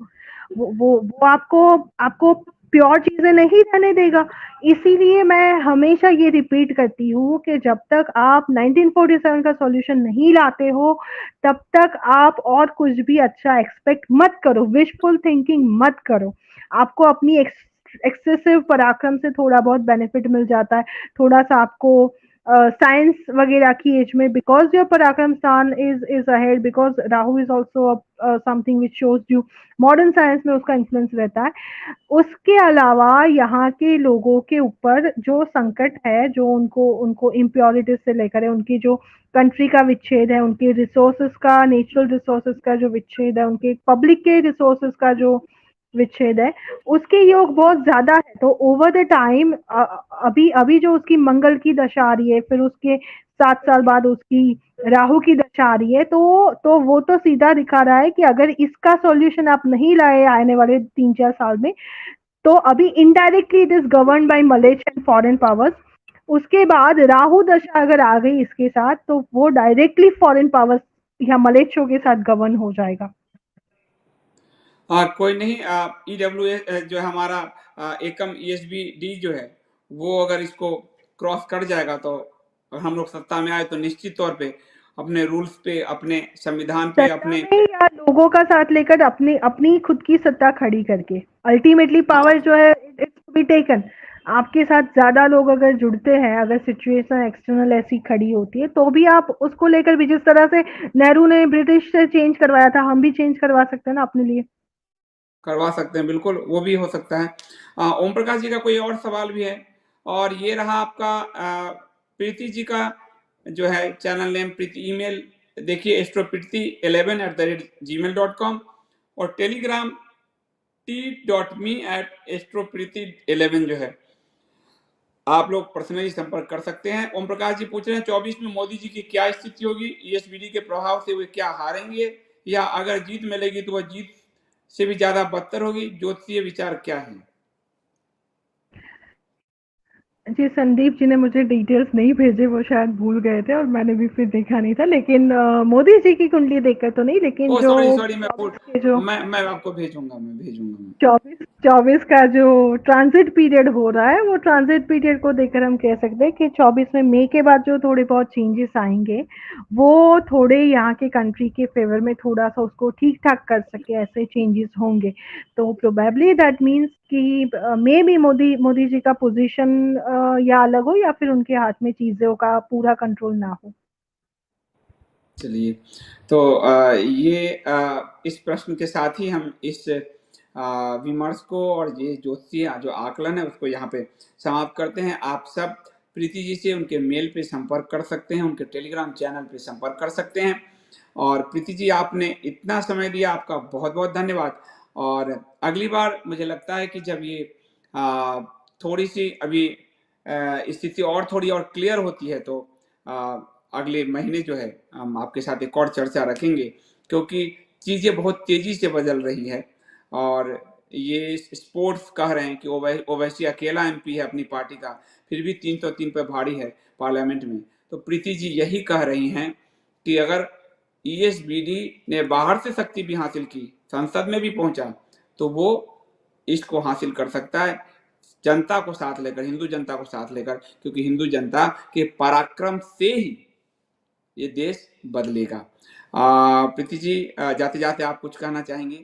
वो आपको आपको प्योर चीजें नहीं रहने देगा। इसीलिए मैं हमेशा ये रिपीट करती हूँ कि जब तक आप 1947 का सॉल्यूशन नहीं लाते हो, तब तक आप और कुछ भी अच्छा एक्सपेक्ट मत करो, विशफुल थिंकिंग मत करो। आपको अपनी एक्सेसिव पराक्रम से थोड़ा बहुत बेनिफिट मिल जाता है, थोड़ा सा आपको साइंस वगैरह की एज में, बिकॉज योर पराक्रम स्थान is ahead, because Rahu is also something which shows you, modern science में उसका इन्फ्लुएंस रहता है। उसके अलावा यहाँ के लोगों के ऊपर जो संकट है, जो उनको उनको इम्प्योरिटीज से लेकर है, उनकी जो कंट्री का विच्छेद है, उनके रिसोर्सेज का, नेचुरल रिसोर्सेज का जो विच्छेद है, उनके पब्लिक के रिसोर्सेज का जो विच्छेद है, उसके योग बहुत ज्यादा है। तो ओवर द टाइम अभी अभी जो उसकी मंगल की दशा आ रही है, फिर उसके 7 साल बाद उसकी राहु की दशा आ रही है, तो वो तो सीधा दिखा रहा है कि अगर इसका सॉल्यूशन आप नहीं लाए आने वाले 3-4 साल में, तो अभी indirectly it is govern by मलेच एंड फॉरेन पावर्स। उसके बाद राहु दशा अगर आ गई इसके साथ, तो वो डायरेक्टली फॉरेन पावर्स या मलेच्छों के साथ गवर्न हो जाएगा।
कोई नहीं, EWS जो है हमारा एकम ESBD जो है, वो अगर इसको क्रॉस कर जाएगा तो और हम लोग सत्ता में आए तो निश्चित तौर पे अपने रूल्स पे, अपने संविधान पे,
सत्ता
अपने
में या लोगों का साथ लेकर अपनी अपनी खुद की सत्ता खड़ी करके, अल्टीमेटली पावर जो है इट्स टू बी टेकन। आपके साथ ज्यादा लोग अगर जुड़ते हैं, अगर सिचुएशन एक्सटर्नल ऐसी खड़ी होती है, तो भी आप उसको लेकर भी, जिस तरह से नेहरू ने ब्रिटिश से चेंज करवाया था, हम भी चेंज करवा सकते हैं ना अपने लिए।
करवा सकते हैं, बिल्कुल वो भी हो सकता है। ओम प्रकाश जी का कोई और सवाल भी है। और ये रहा आपका प्रीति जी का जो है चैनल नेम, प्रीति। ईमेल देखिए astropriti11@gmail.com और टेलीग्राम t.me@astropriti11 जो है, आप लोग पर्सनली संपर्क कर सकते हैं। ओम प्रकाश जी पूछ रहे हैं 24 में मोदी जी की क्या स्थिति होगी, ESBD के प्रभाव से वे क्या हारेंगे, या अगर जीत मिलेगी तो वह जीत से भी ज्यादा बदतर होगी, ज्योतिषीय विचार क्या है।
जी, संदीप जी ने मुझे डिटेल्स नहीं भेजे, वो शायद भूल गए थे और मैंने भी फिर देखा नहीं था, लेकिन मोदी जी की कुंडली देखकर तो नहीं, लेकिन
ओ
जो
सॉरी सॉरी,
24 के जो
मैं आपको भेजूंगा, मैं भेजूंगा मैं।
24 का जो ट्रांजिट पीरियड हो रहा है, वो ट्रांजिट पीरियड को देखकर हम कह सकते हैं कि 24 में मई के बाद जो थोड़े बहुत चेंजेस आएंगे, वो थोड़े यहाँ के कंट्री के फेवर में थोड़ा सा उसको ठीक ठाक कर सके, ऐसे चेंजेस होंगे। तो प्रोबेबली दैट मीन्स कि मे बी मोदी मोदी जी का पोजीशन या अलग हो, या फिर उनके हाथ में चीजों का पूरा कंट्रोल ना हो।
चलिए, तो ये इस प्रश्न के साथ ही हम इस विमर्श को और ये ज्योतिषीय जो आकलन है उसको यहाँ पे समाप्त करते हैं। आप सब प्रीति जी से उनके मेल पे संपर्क कर सकते हैं, उनके टेलीग्राम चैनल पे संपर्क कर सकते हैं। और प्रीति जी, आपने इतना समय दिया, आपका बहुत बहुत धन्यवाद। और अगली बार मुझे लगता है कि जब ये थोड़ी सी अभी स्थिति और थोड़ी और क्लियर होती है तो अगले महीने जो है हम आपके साथ एक और चर्चा रखेंगे, क्योंकि चीज़ें बहुत तेज़ी से बदल रही है। और ये स्पोर्ट्स कह रहे हैं कि ओवैसी अकेला एमपी है अपनी पार्टी का, फिर भी 303 पे भारी है पार्लियामेंट में। तो प्रीति जी यही कह रही हैं कि अगर ईएसबीडी ने बाहर से शक्ति भी हासिल की, संसद में भी पहुंचा, तो वो इसको हासिल कर सकता है जनता को साथ लेकर, हिंदू जनता को साथ लेकर, क्योंकि हिंदू जनता के पराक्रम से ही ये देश बदलेगा। प्रीति जी, जाते जाते आप कुछ कहना चाहेंगे?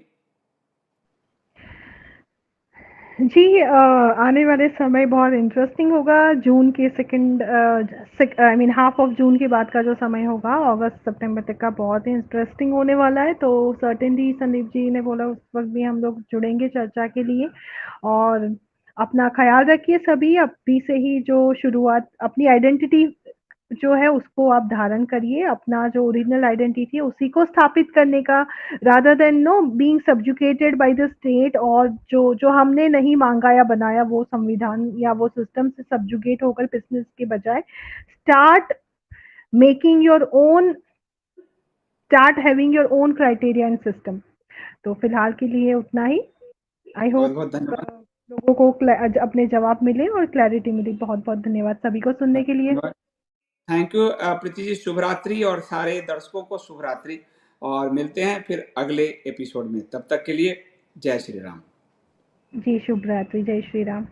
जी, आने वाले समय बहुत इंटरेस्टिंग होगा। जून के second I mean half of June के बाद का जो समय होगा, अगस्त सितंबर तक का, बहुत ही इंटरेस्टिंग होने वाला है। तो सर्टेनली संदीप जी ने बोला उस वक्त भी हम लोग जुड़ेंगे चर्चा के लिए। और अपना ख्याल रखिए सभी, अभी से ही जो शुरुआत, अपनी आइडेंटिटी जो है उसको आप धारण करिए, अपना जो ओरिजिनल आइडेंटिटी है उसी को स्थापित करने का, rather than know being subjugated by the state, और जो जो हमने नहीं मांगा या बनाया वो संविधान या वो सिस्टम से सब्जुगेट होकर बिजनेस के बजाय start making your own, start having your own criteria and system. तो फिलहाल के लिए उतना ही। आई
बहुत
होप
बहुत धन्यवाद।
लोगों को अपने जवाब मिले और क्लैरिटी मिली। बहुत बहुत धन्यवाद सभी को सुनने के लिए।
धन्यवाद। थैंक यू प्रीति जी, शुभ रात्रि, और सारे दर्शकों को शुभ रात्रि। और मिलते हैं फिर अगले एपिसोड में, तब तक के लिए जय श्री राम।
जी, शुभ रात्रि, जय श्री राम।